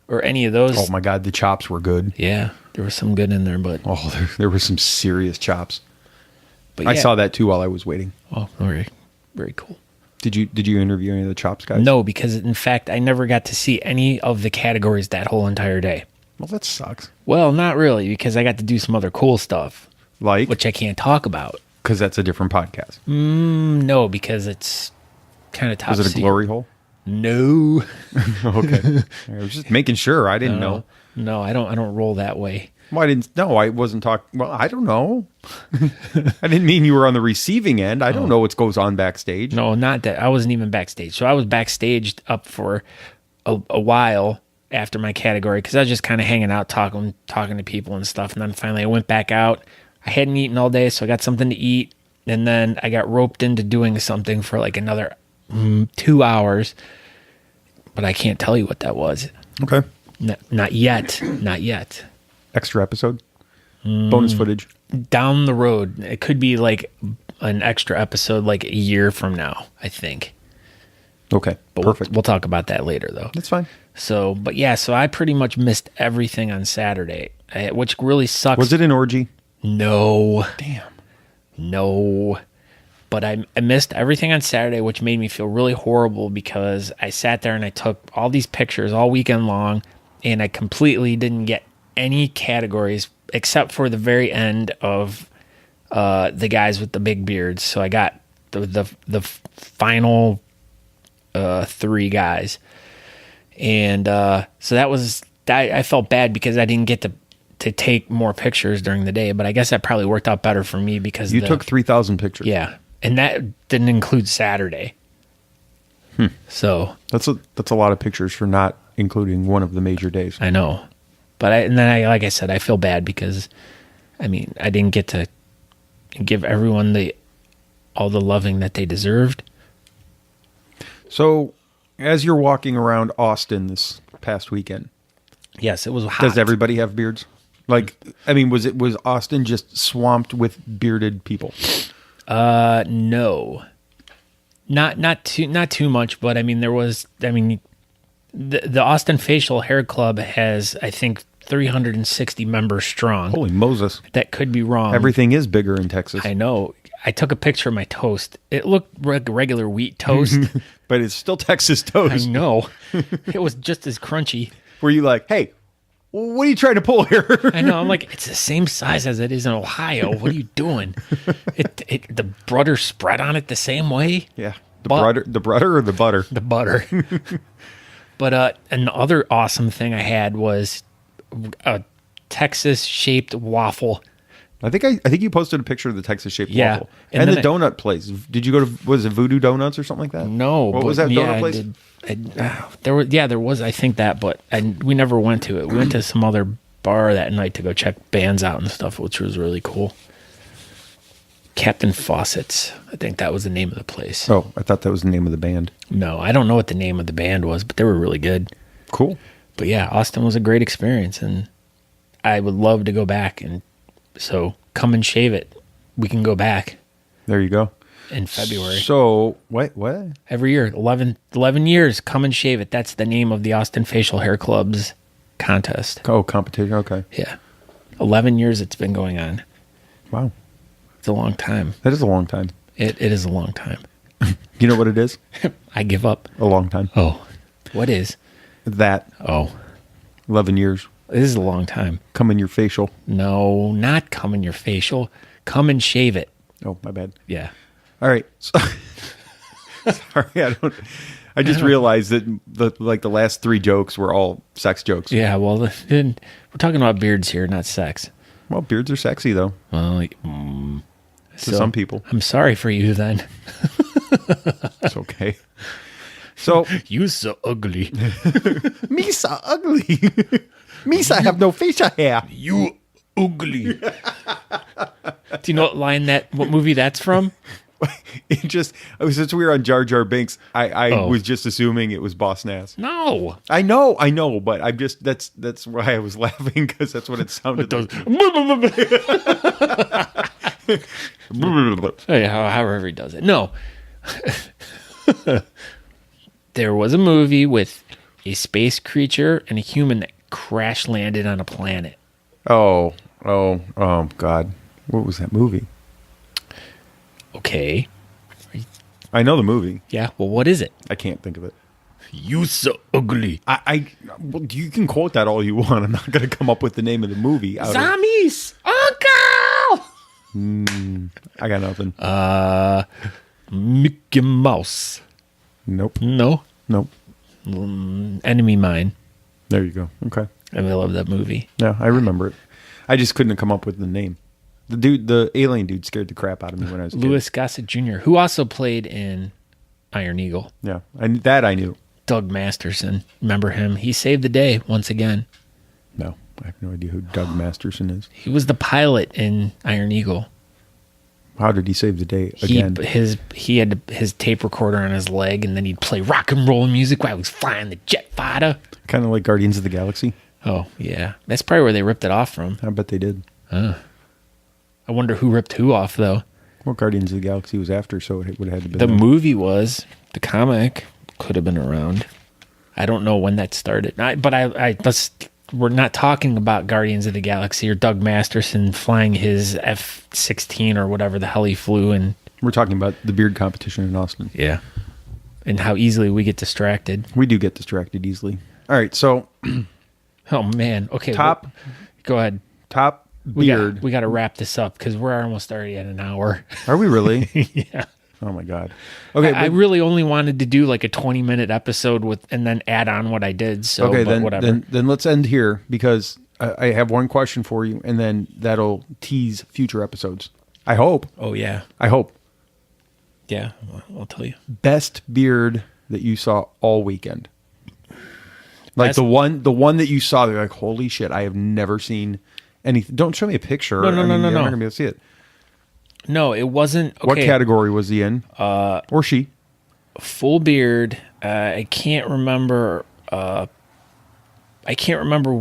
[SPEAKER 1] or any of those.
[SPEAKER 2] Oh my God, the chops were good.
[SPEAKER 1] Yeah, there was some good in there, but
[SPEAKER 2] there were some serious chops.
[SPEAKER 1] But
[SPEAKER 2] I saw that too while I was waiting.
[SPEAKER 1] Oh, very, very cool.
[SPEAKER 2] Did you interview any of the chops guys?
[SPEAKER 1] No, because in fact I never got to see any of the categories that whole entire day.
[SPEAKER 2] Well, that sucks.
[SPEAKER 1] Well, not really, because I got to do some other cool stuff, which I can't talk about
[SPEAKER 2] because that's a different podcast.
[SPEAKER 1] No, because it's kind of top secret.
[SPEAKER 2] Was it a glory hole?
[SPEAKER 1] No.
[SPEAKER 2] Okay. I was just making sure. I didn't know.
[SPEAKER 1] No, I don't roll that way.
[SPEAKER 2] Well, I wasn't talking. Well, I don't know. I didn't mean you were on the receiving end. I don't know what goes on backstage.
[SPEAKER 1] No, not that. I wasn't even backstage. So I was backstaged up for a while after my category because I was just kind of hanging out, talking to people and stuff. And then finally I went back out. I hadn't eaten all day, so I got something to eat. And then I got roped into doing something for like another 2 hours. But I can't tell you what that was.
[SPEAKER 2] Okay.
[SPEAKER 1] Not yet. Not yet.
[SPEAKER 2] Extra episode? Bonus footage?
[SPEAKER 1] Down the road. It could be like an extra episode like a year from now, I think.
[SPEAKER 2] Okay.
[SPEAKER 1] But
[SPEAKER 2] perfect.
[SPEAKER 1] We'll talk about that later, though.
[SPEAKER 2] That's fine.
[SPEAKER 1] So I pretty much missed everything on Saturday, which really sucks.
[SPEAKER 2] Was it an orgy?
[SPEAKER 1] No.
[SPEAKER 2] Damn.
[SPEAKER 1] No. But I missed everything on Saturday, which made me feel really horrible because I sat there and I took all these pictures all weekend long, and I completely didn't get any categories except for the very end of the guys with the big beards. So I got the final 3 guys, and so that was I felt bad because I didn't get to take more pictures during the day. But I guess that probably worked out better for me because
[SPEAKER 2] you took 3,000 pictures.
[SPEAKER 1] Yeah. And that didn't include Saturday. So
[SPEAKER 2] that's a lot of pictures for not including one of the major days.
[SPEAKER 1] I know. But like I said, I feel bad because, I mean, I didn't get to give everyone all the loving that they deserved.
[SPEAKER 2] So as you're walking around Austin this past weekend.
[SPEAKER 1] Yes, it was hot.
[SPEAKER 2] Does everybody have beards? Like, I mean, was Austin just swamped with bearded people?
[SPEAKER 1] No, not too much, but I mean, the Austin Facial Hair Club has, I think, 360 members strong.
[SPEAKER 2] Holy Moses.
[SPEAKER 1] That could be wrong.
[SPEAKER 2] Everything is bigger in Texas.
[SPEAKER 1] I know. I took a picture of my toast. It looked like regular wheat toast.
[SPEAKER 2] But it's still Texas toast.
[SPEAKER 1] I know. It was just as crunchy.
[SPEAKER 2] Were you like, hey, what are you trying to pull here?
[SPEAKER 1] I know. I'm like, it's the same size as it is in Ohio. What are you doing? The butter spread on it the same way.
[SPEAKER 2] Yeah. The butter or the butter?
[SPEAKER 1] The butter. But an other awesome thing I had was a Texas-shaped waffle.
[SPEAKER 2] I think you posted a picture of the Texas-shaped waffle. And the donut place. Did you go to, was it Voodoo Donuts or something like that?
[SPEAKER 1] No.
[SPEAKER 2] What was that donut place?
[SPEAKER 1] There was, I think that, but we never went to it. We went to some other bar that night to go check bands out and stuff, which was really cool. Captain Fawcett's, I think that was the name of the place.
[SPEAKER 2] Oh, I thought that was the name of the band.
[SPEAKER 1] No, I don't know what the name of the band was, but they were really good.
[SPEAKER 2] Cool.
[SPEAKER 1] But yeah, Austin was a great experience, and I would love to go back, and so come and shave it. We can go back
[SPEAKER 2] There you go.
[SPEAKER 1] in February.
[SPEAKER 2] So, what?
[SPEAKER 1] Every year, 11 years, come and shave it. That's the name of the Austin Facial Hair Club's contest.
[SPEAKER 2] Oh, competition. Okay.
[SPEAKER 1] Yeah. 11 years it's been going on.
[SPEAKER 2] Wow.
[SPEAKER 1] It's a long time.
[SPEAKER 2] That is a long time.
[SPEAKER 1] It is a long time.
[SPEAKER 2] You know what it is?
[SPEAKER 1] I give up.
[SPEAKER 2] A long time.
[SPEAKER 1] Oh, what is?
[SPEAKER 2] That.
[SPEAKER 1] Oh,
[SPEAKER 2] 11 years.
[SPEAKER 1] this is a long time.
[SPEAKER 2] Come in your facial.
[SPEAKER 1] No, not come in your facial. Come and shave it.
[SPEAKER 2] Oh, my bad.
[SPEAKER 1] Yeah.
[SPEAKER 2] All right. So, sorry, I just realized that the last 3 jokes were all sex jokes.
[SPEAKER 1] Yeah, well, we're talking about beards here, not sex.
[SPEAKER 2] Well, beards are sexy though
[SPEAKER 1] Well,
[SPEAKER 2] to some people.
[SPEAKER 1] I'm sorry for you then.
[SPEAKER 2] It's okay. So
[SPEAKER 1] You so ugly.
[SPEAKER 2] Misa ugly. Misa have no facial hair.
[SPEAKER 1] You ugly. Do you know what movie that's from?
[SPEAKER 2] It just since we were on Jar Jar Binks, I
[SPEAKER 1] Oh.
[SPEAKER 2] was just assuming it was Boss Nass.
[SPEAKER 1] No.
[SPEAKER 2] I know, but I'm just that's why I was laughing because that's what it sounded like.
[SPEAKER 1] Hey, however he does it. No. There was a movie with a space creature and a human that crash landed on a planet.
[SPEAKER 2] Oh, God. What was that movie?
[SPEAKER 1] Okay.
[SPEAKER 2] I know the movie.
[SPEAKER 1] Yeah, well, what is it?
[SPEAKER 2] I can't think of it.
[SPEAKER 1] You so ugly.
[SPEAKER 2] Well, you can quote that all you want. I'm not going to come up with the name of the movie.
[SPEAKER 1] Zombies! Uncle!
[SPEAKER 2] I got nothing.
[SPEAKER 1] Mickey Mouse.
[SPEAKER 2] Nope.
[SPEAKER 1] No?
[SPEAKER 2] Nope.
[SPEAKER 1] Enemy Mine.
[SPEAKER 2] There you go. Okay.
[SPEAKER 1] I love that movie.
[SPEAKER 2] Yeah, I remember it. I just couldn't come up with the name. The alien dude scared the crap out of me when I was a kid.
[SPEAKER 1] Louis Gossett Jr., who also played in Iron Eagle.
[SPEAKER 2] Yeah, that I knew.
[SPEAKER 1] Doug Masterson. Remember him? He saved the day once again.
[SPEAKER 2] No, I have no idea who Doug Masterson is.
[SPEAKER 1] He was the pilot in Iron Eagle.
[SPEAKER 2] How did he save the day again?
[SPEAKER 1] He had his tape recorder on his leg, and then he'd play rock and roll music while he was flying the jet fighter.
[SPEAKER 2] Kind of like Guardians of the Galaxy.
[SPEAKER 1] Oh, yeah. That's probably where they ripped it off from.
[SPEAKER 2] I bet they did.
[SPEAKER 1] I wonder who ripped who off, though.
[SPEAKER 2] Well, Guardians of the Galaxy was after, so it would have had to be.
[SPEAKER 1] The movie was. The comic could have been around. I don't know when that started. We're not talking about Guardians of the Galaxy or Doug Masterson flying his F-16 or whatever the hell he flew. And
[SPEAKER 2] We're talking about the beard competition in Austin.
[SPEAKER 1] yeah. And how easily we get distracted.
[SPEAKER 2] We do get distracted easily. All right, so
[SPEAKER 1] Oh, man. Okay. Go ahead.
[SPEAKER 2] top beard.
[SPEAKER 1] We got to wrap this up because we're almost already at an hour.
[SPEAKER 2] Are we really?
[SPEAKER 1] Yeah.
[SPEAKER 2] Oh my God. Okay,
[SPEAKER 1] I really only wanted to do like a 20-minute episode and then add on what I did. So,
[SPEAKER 2] okay,
[SPEAKER 1] but
[SPEAKER 2] then
[SPEAKER 1] whatever.
[SPEAKER 2] Then let's end here because I have one question for you, and then that'll tease future episodes. I hope.
[SPEAKER 1] Oh yeah.
[SPEAKER 2] I hope.
[SPEAKER 1] Yeah. I'll tell you.
[SPEAKER 2] Best beard that you saw all weekend. Like
[SPEAKER 1] Best-
[SPEAKER 2] the one that you saw, they're like, holy shit! I have never seen anything. Don't show me a picture.
[SPEAKER 1] No.
[SPEAKER 2] You're not gonna be able to see it.
[SPEAKER 1] No, it wasn't. Okay.
[SPEAKER 2] What category was he in? Or she?
[SPEAKER 1] Full beard. I can't remember. I can't remember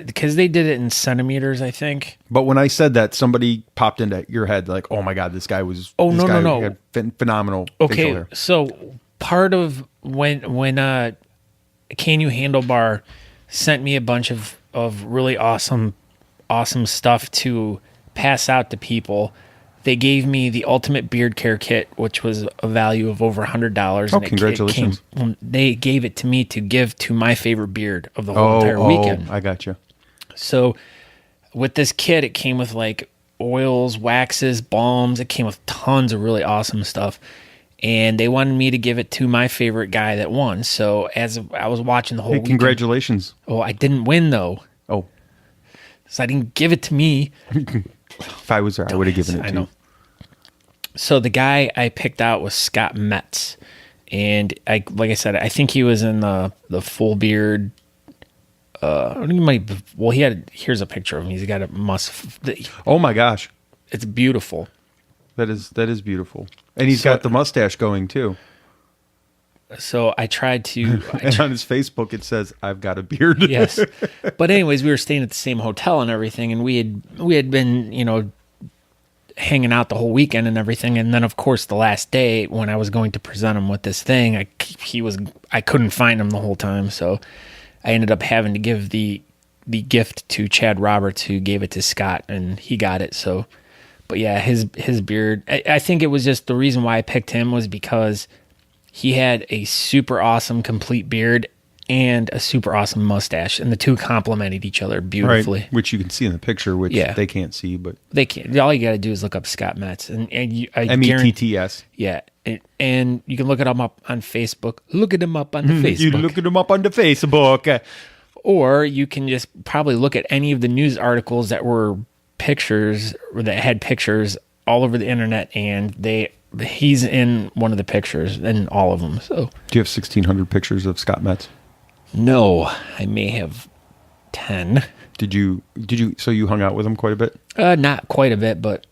[SPEAKER 1] because they did it in centimeters, I think.
[SPEAKER 2] But when I said that, somebody popped into your head like, "Oh my God, this guy was."
[SPEAKER 1] Oh,
[SPEAKER 2] this
[SPEAKER 1] no,
[SPEAKER 2] guy
[SPEAKER 1] no.
[SPEAKER 2] had phenomenal. facial
[SPEAKER 1] Okay,
[SPEAKER 2] hair.
[SPEAKER 1] so part of when Can You Handlebar sent me a bunch of really awesome stuff to pass out to people. They gave me the ultimate beard care kit, which was a value of over $100.
[SPEAKER 2] Oh, congratulations.
[SPEAKER 1] They gave it to me to give to my favorite beard of the whole entire weekend.
[SPEAKER 2] I got you.
[SPEAKER 1] So with this kit, it came with like oils, waxes, balms. It came with tons of really awesome stuff. And they wanted me to give it to my favorite guy that won. So as I was watching the whole weekend.
[SPEAKER 2] Congratulations.
[SPEAKER 1] Oh, I didn't win though.
[SPEAKER 2] Oh.
[SPEAKER 1] So I didn't give it to me.
[SPEAKER 2] If I was there, I would have given it to you.
[SPEAKER 1] So the guy I picked out was Scott Metz. And like I said, I think he was in the full beard. Here's a picture of him. He's got a
[SPEAKER 2] Oh my gosh.
[SPEAKER 1] It's beautiful.
[SPEAKER 2] That is beautiful. And he's got the mustache going too.
[SPEAKER 1] So I tried to.
[SPEAKER 2] And on his Facebook, it says, "I've got a beard."
[SPEAKER 1] Yes, but anyways, we were staying at the same hotel and everything, and we had been, hanging out the whole weekend and everything. And then, of course, the last day when I was going to present him with this thing, I couldn't find him the whole time, so I ended up having to give the gift to Chad Roberts, who gave it to Scott, and he got it. So, but yeah, his beard. I think it was just the reason why I picked him was because he had a super awesome complete beard and a super awesome mustache, and the two complemented each other beautifully.
[SPEAKER 2] Right, which you can see in the picture, which they can't see, but
[SPEAKER 1] they can't. All you got to do is look up Scott Metz, and
[SPEAKER 2] Metts.
[SPEAKER 1] Yeah, and you can look it up on Facebook. Look at him up on the Facebook.
[SPEAKER 2] You look at him up on the Facebook,
[SPEAKER 1] or you can just probably look at any of the news articles that were pictures or that had pictures all over the internet, and he's in one of the pictures in all of them. So,
[SPEAKER 2] do you have 1,600 pictures of Scott Metz?
[SPEAKER 1] No, I may have 10.
[SPEAKER 2] Did you? So you hung out with him quite a bit?
[SPEAKER 1] Not quite a bit, but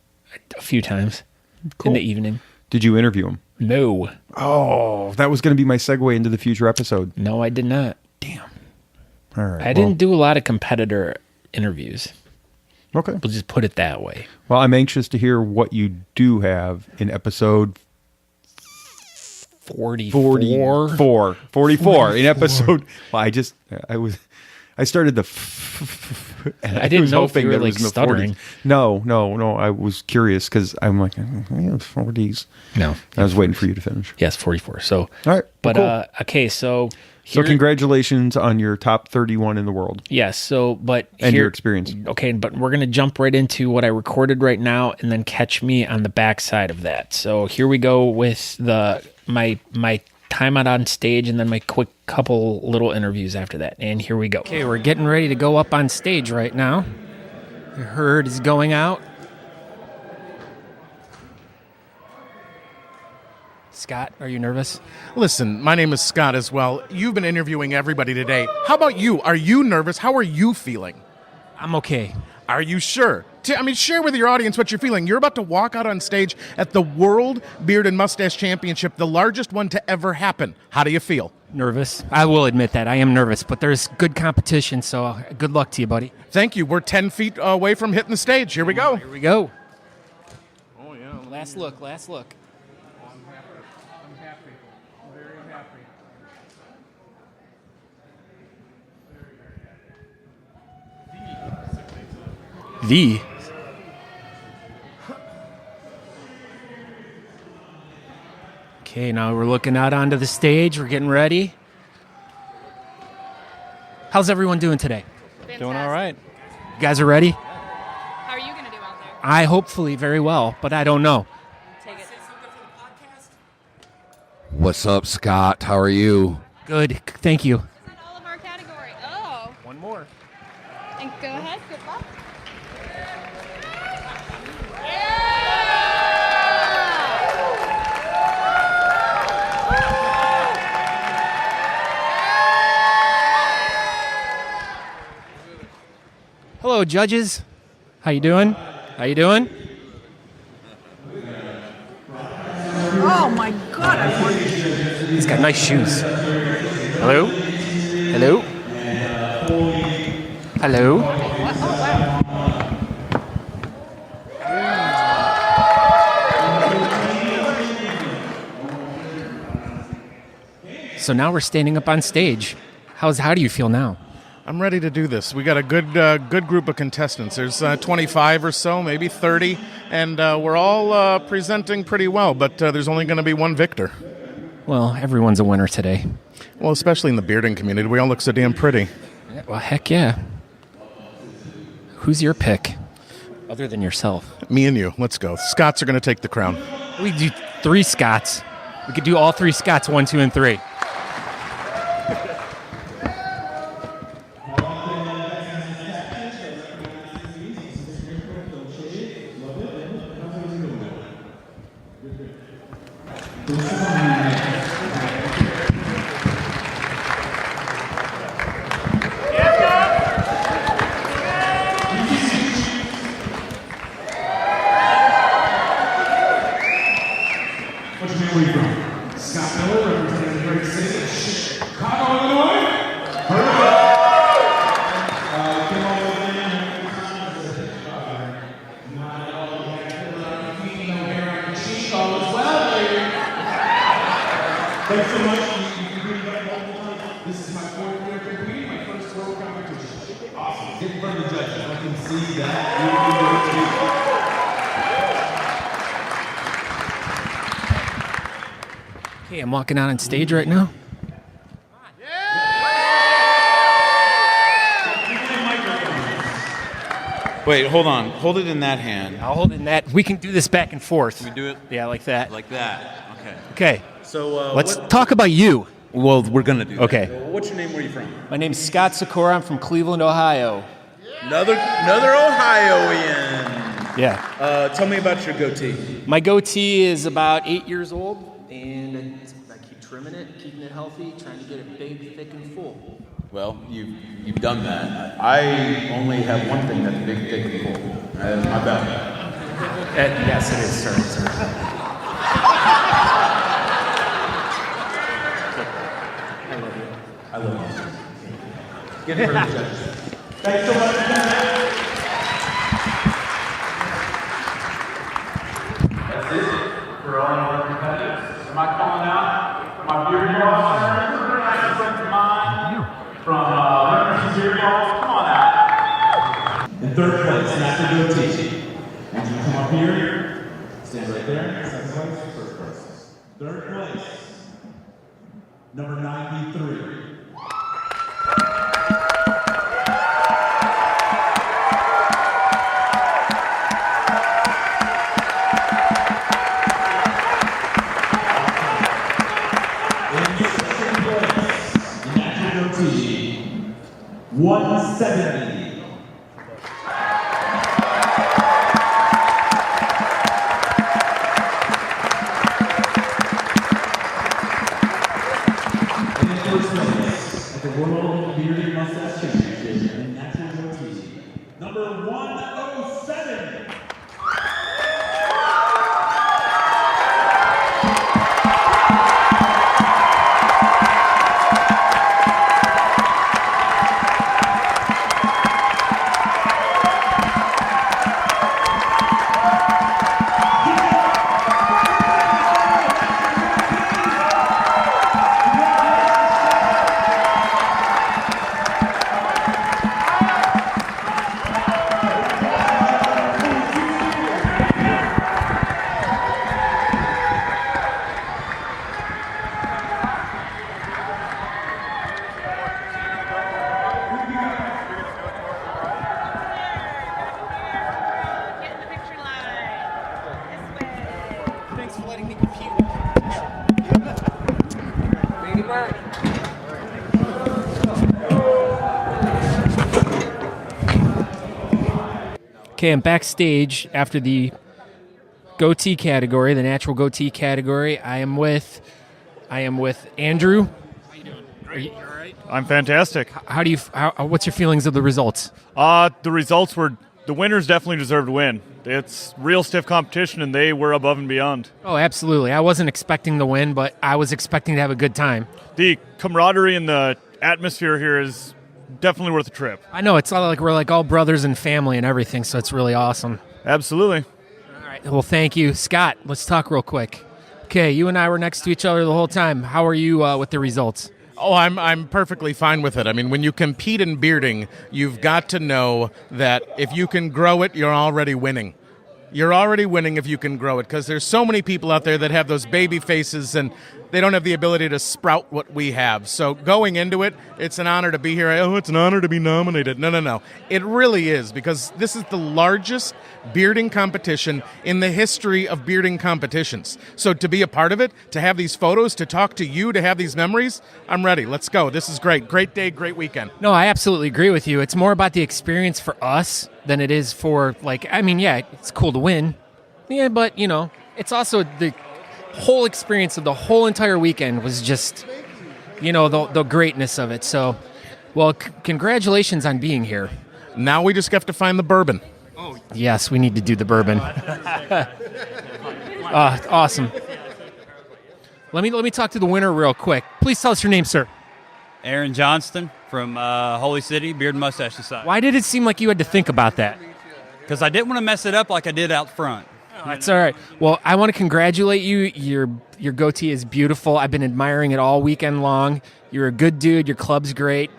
[SPEAKER 1] a few times in the evening.
[SPEAKER 2] Did you interview him?
[SPEAKER 1] No.
[SPEAKER 2] Oh, that was going to be my segue into the future episode.
[SPEAKER 1] No, I did not.
[SPEAKER 2] Damn. All right.
[SPEAKER 1] I didn't do a lot of competitor interviews.
[SPEAKER 2] Okay.
[SPEAKER 1] We'll just put it that way.
[SPEAKER 2] Well, I'm anxious to hear what you do have in episode
[SPEAKER 1] 44
[SPEAKER 2] in episode. Well, I started the
[SPEAKER 1] I didn't know if you were like stuttering.
[SPEAKER 2] 40s. No, I was curious because I'm like 40s.
[SPEAKER 1] No,
[SPEAKER 2] I was waiting for you to finish.
[SPEAKER 1] Yes, 44. So
[SPEAKER 2] all right,
[SPEAKER 1] but
[SPEAKER 2] cool.
[SPEAKER 1] Okay, so
[SPEAKER 2] congratulations on your top 31 in the world.
[SPEAKER 1] Yes, your experience. Okay, but we're gonna jump right into what I recorded right now, and then catch me on the backside of that. So here we go with my time out on stage, and then my quick couple little interviews after that. And here we go. Okay, we're getting ready to go up on stage right now. The herd is going out. Scott, are you nervous?
[SPEAKER 3] Listen, my name is Scott as well. You've been interviewing everybody today. How about you? Are you nervous? How are you feeling?
[SPEAKER 1] I'm okay.
[SPEAKER 3] Are you sure? Share with your audience what you're feeling. You're about to walk out on stage at the World Beard and Mustache Championship, the largest one to ever happen. How do you feel?
[SPEAKER 1] Nervous. I will admit that. I am nervous, but there's good competition, so good luck to you, buddy.
[SPEAKER 3] Thank you. We're 10 feet away from hitting the stage. Here we go.
[SPEAKER 1] Here we go.
[SPEAKER 3] Oh, yeah.
[SPEAKER 1] Last look.
[SPEAKER 3] I'm happy. Very happy.
[SPEAKER 1] The. Okay, now we're looking out onto the stage. We're getting ready. How's everyone doing today?
[SPEAKER 4] Fantastic.
[SPEAKER 3] Doing all right.
[SPEAKER 1] You guys are ready?
[SPEAKER 4] How are you going to do out there?
[SPEAKER 1] I hopefully very well, but I don't know.
[SPEAKER 4] Take it.
[SPEAKER 5] What's up, Scott? How are you?
[SPEAKER 1] Good. Thank you.
[SPEAKER 4] All of our category. Oh.
[SPEAKER 1] One more.
[SPEAKER 4] And go ahead. Good luck.
[SPEAKER 1] Hello, judges. How you doing? How you doing?
[SPEAKER 6] Oh my God! I want
[SPEAKER 1] He's got nice shoes. Hello? Hello? Hello?
[SPEAKER 4] What? Oh, wow.
[SPEAKER 1] So now we're standing up on stage. How do you feel now?
[SPEAKER 3] I'm ready to do this. We got a good group of contestants. There's 25 or so, maybe 30, and we're all presenting pretty well, but there's only going to be one victor.
[SPEAKER 1] Well, everyone's a winner today.
[SPEAKER 3] Well, especially in the bearding community. We all look so damn pretty.
[SPEAKER 1] Well, heck yeah. Who's your pick? Other than yourself.
[SPEAKER 3] Me and you. Let's go. Scots are going to take the crown.
[SPEAKER 1] We do 3 Scots. We could do all 3 Scots, 1, 2, and 3.
[SPEAKER 7] Scott Miller representing the great Thanks so much. You can bring it up multiple times. This is my fourth year competing, my first world competition. Awesome. Get in front of the judges. I can see that.
[SPEAKER 1] Okay, I'm walking out on stage right now.
[SPEAKER 8] Wait, hold on. Hold it in that hand.
[SPEAKER 1] I'll hold it in that. We can do this back and forth.
[SPEAKER 8] Can we do it?
[SPEAKER 1] Yeah, like that.
[SPEAKER 8] Like that. Okay.
[SPEAKER 1] Okay.
[SPEAKER 8] So
[SPEAKER 1] Let's talk about you.
[SPEAKER 8] Well, we're gonna do.
[SPEAKER 1] Okay.
[SPEAKER 8] That. What's your name? Where are you from?
[SPEAKER 1] My name's Scott Sikora. I'm from Cleveland, Ohio.
[SPEAKER 8] Another Ohioan.
[SPEAKER 1] Yeah.
[SPEAKER 8] Tell me about your goatee.
[SPEAKER 1] My goatee is about 8 years old, and I keep trimming it, keeping it healthy, trying to get it big, thick, and full.
[SPEAKER 8] Well, you've done that. I only have one thing that's big, thick, and full. That's my belly.
[SPEAKER 1] Yes, it is, sir.
[SPEAKER 8] I love you. Get in front of the judges.
[SPEAKER 7] Thanks so much.
[SPEAKER 9] That's it for all our competitors. Am I calling out my beard officer? Nice friends of mine from Leonard Cereal. Come on out.
[SPEAKER 7] In third place, Master Goatee. And you come up here, stand right there. Second place, first place. Third place, number 93. In second place, the Natural Goatee, 170. The World Bearded Mustache Championship in Natural Goatee, number 107.
[SPEAKER 4] Get in the picture line. This way.
[SPEAKER 1] Thanks for letting me compete. Okay, I'm backstage after the goatee category, the natural goatee category. I am with Andrew. How you doing? Are you all right?
[SPEAKER 10] I'm fantastic.
[SPEAKER 1] What's your feelings of the results?
[SPEAKER 10] The results were, the winners definitely deserved to win. It's real stiff competition, and they were above and beyond.
[SPEAKER 1] Oh, absolutely. I wasn't expecting the win, but I was expecting to have a good time.
[SPEAKER 10] The camaraderie and the atmosphere here is definitely worth the trip.
[SPEAKER 1] I know, it's all like we're like all brothers and family and everything, so it's really awesome.
[SPEAKER 10] Absolutely.
[SPEAKER 1] All right. Well, thank you. Scott, let's talk real quick. Okay, you and I were next to each other the whole time. How are you with the results?
[SPEAKER 3] Oh, I'm perfectly fine with it. I mean, when you compete in bearding, you've got to know that if you can grow it, you're already winning. You're already winning if you can grow it, because there's so many people out there that have those baby faces and they don't have the ability to sprout what we have. So going into it, it's an honor to be here. Oh, it's an honor to be nominated. No. It really is, because this is the largest bearding competition in the history of bearding competitions. So to be a part of it, to have these photos, to talk to you, to have these memories, I'm ready. Let's go. This is great. Great day, great weekend.
[SPEAKER 1] No, I absolutely agree with you. It's more about the experience for us than it is for, like, I mean, yeah, it's cool to win. Yeah, but, you know, it's also the whole experience of the whole entire weekend was just, you know, the greatness of it. So, well, congratulations on being here.
[SPEAKER 3] Now we just have to find the bourbon.
[SPEAKER 1] Yes, we need to do the bourbon. Awesome. Let me talk to the winner real quick. Please tell us your name, sir.
[SPEAKER 11] Aaron Johnston from Holy City Beard and Mustache Society.
[SPEAKER 1] Why did it seem like you had to think about that?
[SPEAKER 11] Because I didn't want to mess it up like I did out front.
[SPEAKER 1] That's all right. Well, I want to congratulate you. Your goatee is beautiful. I've been admiring it all weekend long. You're a good dude. Your club's great.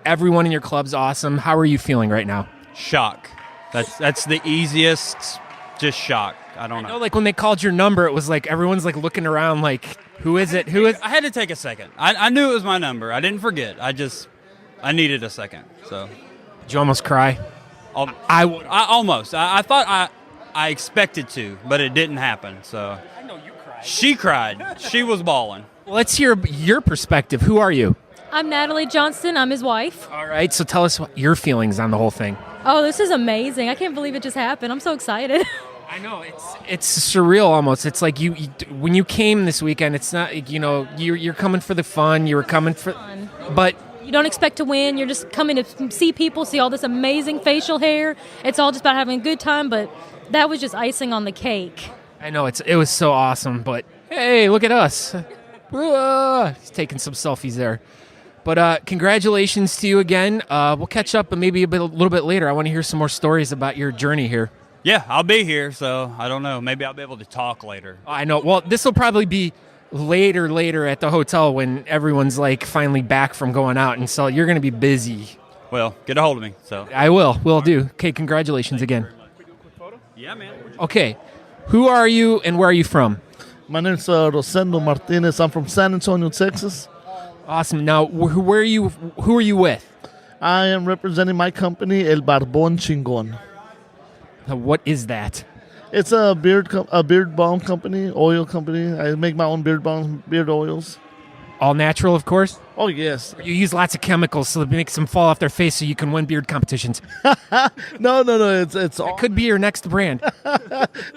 [SPEAKER 1] Everyone in your club's awesome. How are you feeling right now?
[SPEAKER 11] Shock. That's the easiest. Just shock. I don't know.
[SPEAKER 1] Like when they called your number, it was like everyone's like looking around like, who is it? Who is?
[SPEAKER 11] I had to take a second. I knew it was my number. I didn't forget. I needed a second. So.
[SPEAKER 1] Did you almost cry?
[SPEAKER 11] I almost. I thought I expected to, but it didn't happen. So.
[SPEAKER 1] I know you cried.
[SPEAKER 11] She cried. She was bawling.
[SPEAKER 1] Well, let's hear your perspective. Who are you?
[SPEAKER 12] I'm Natalie Johnston. I'm his wife.
[SPEAKER 1] All right. So tell us what your feelings on the whole thing.
[SPEAKER 12] Oh, this is amazing. I can't believe it just happened. I'm so excited.
[SPEAKER 1] I know it's surreal almost. It's like you when you came this weekend. It's not you're coming for the fun. You were coming for, but
[SPEAKER 12] you don't expect to win. You're just coming to see people, see all this amazing facial hair. It's all just about having a good time. But that was just icing on the cake.
[SPEAKER 1] I know it was so awesome. But hey, look at us. He's taking some selfies there. But congratulations to you again. We'll catch up maybe a little bit later. I want to hear some more stories about your journey here.
[SPEAKER 11] Yeah, I'll be here, so I don't know. Maybe I'll be able to talk later.
[SPEAKER 1] I know. Well, this will probably be later at the hotel when everyone's like finally back from going out, and so you're going to be busy.
[SPEAKER 11] Well, get a hold of me. So
[SPEAKER 1] I will. Will do. Okay, congratulations again.
[SPEAKER 11] Yeah, man.
[SPEAKER 1] Okay, who are you and where are you from?
[SPEAKER 13] My name's Rosendo Martinez. I'm from San Antonio, Texas.
[SPEAKER 1] Awesome. Now, who are you with?
[SPEAKER 13] I am representing my company, El Barbón Chingon.
[SPEAKER 1] Now, what is that?
[SPEAKER 13] It's a beard balm company, oil company. I make my own beard balm, beard oils.
[SPEAKER 1] All natural, of course?
[SPEAKER 13] Oh, yes.
[SPEAKER 1] You use lots of chemicals so it makes them fall off their face so you can win beard competitions.
[SPEAKER 13] No. It's all...
[SPEAKER 1] It could be your next brand.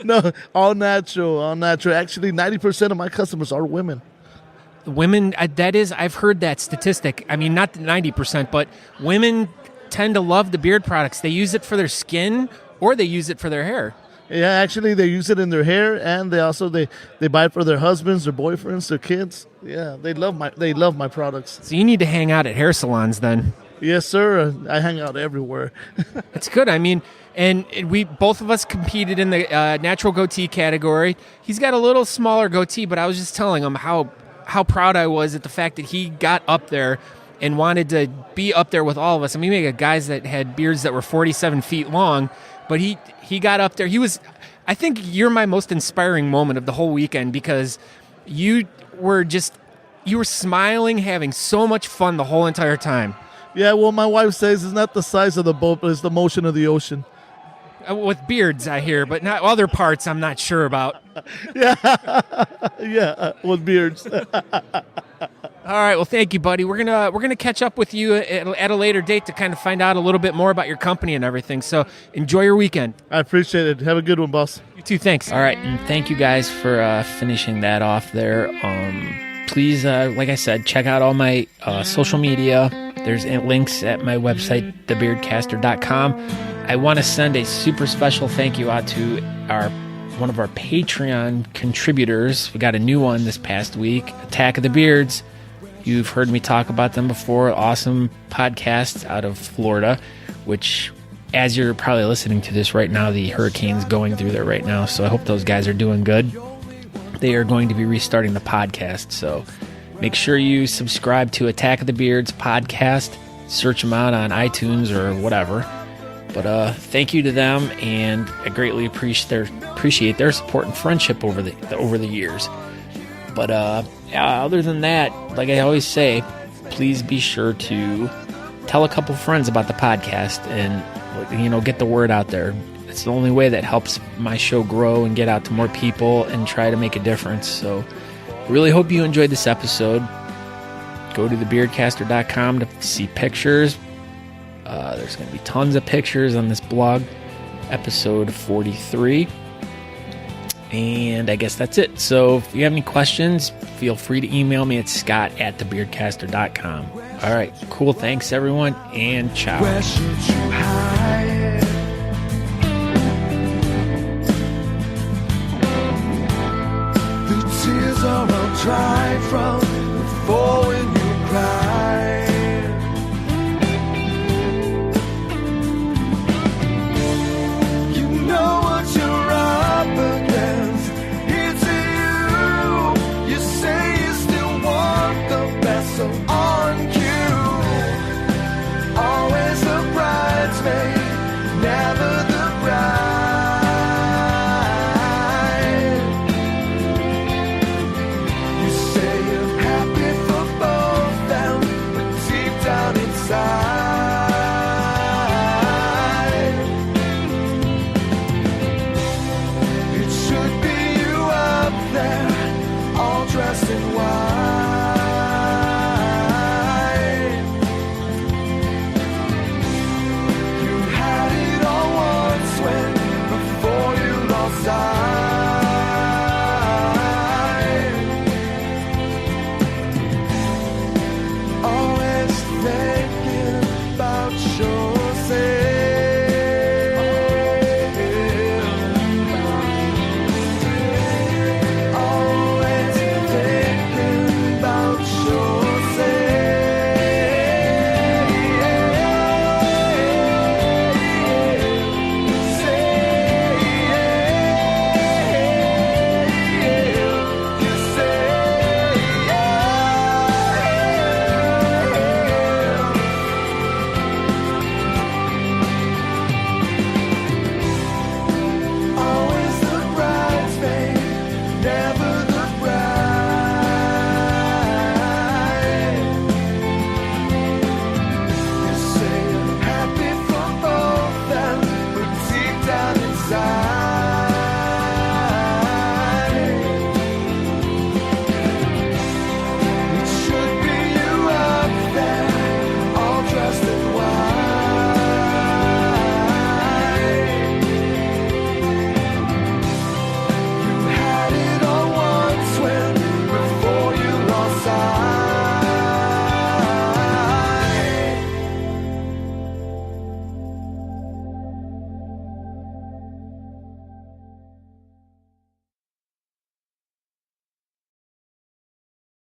[SPEAKER 13] No, all natural. Actually, 90% of my customers are women.
[SPEAKER 1] Women, I've heard that statistic. I mean, not 90%, but women tend to love the beard products. They use it for their skin or they use it for their hair.
[SPEAKER 13] Yeah, actually, they use it in their hair, and they also they buy it for their husbands, their boyfriends, their kids. Yeah, they love my products.
[SPEAKER 1] So you need to hang out at hair salons then.
[SPEAKER 13] Yes, sir. I hang out everywhere.
[SPEAKER 1] That's good. I mean, and we both of us competed in the natural goatee category. He's got a little smaller goatee, but I was just telling him how proud I was at the fact that he got up there and wanted to be up there with all of us. I mean, we got guys that had beards that were 47 feet long, but he got up there. I think you're my most inspiring moment of the whole weekend because you were smiling, having so much fun the whole entire time.
[SPEAKER 13] Yeah, well, my wife says it's not the size of the boat, but it's the motion of the ocean.
[SPEAKER 1] With beards, I hear, but not other parts I'm not sure about.
[SPEAKER 13] Yeah, with beards.
[SPEAKER 1] All right, well, thank you, buddy. We're gonna catch up with you at a later date to kind of find out a little bit more about your company and everything. So enjoy your weekend.
[SPEAKER 13] I appreciate it. Have a good one, boss.
[SPEAKER 1] You too. Thanks. All right, and thank you guys for finishing that off there. Please, like I said, check out all my social media. There's links at my website, thebeardcaster.com. I want to send a super special thank you out to one of our Patreon contributors. We got a new one this past week, Attack of the Beards. You've heard me talk about them before. Awesome podcast out of Florida, which, as you're probably listening to this right now, the hurricane's going through there right now. So I hope those guys are doing good. They are going to be restarting the podcast. So make sure you subscribe to Attack of the Beards podcast. Search them out on iTunes or whatever. But thank you to them, and I greatly appreciate their support and friendship over the years. But other than that, like I always say, please be sure to tell a couple friends about the podcast and get the word out there. It's the only way that helps my show grow and get out to more people and try to make a difference. So really hope you enjoyed this episode. Go to thebeardcaster.com to see pictures. There's going to be tons of pictures on this blog, episode 43. And I guess that's it. So if you have any questions, feel free to email me at scott@thebeardcaster.com. All right, cool. Thanks, everyone, and ciao.
[SPEAKER 14] Where should you hide? The tears are all dried from before when you cry.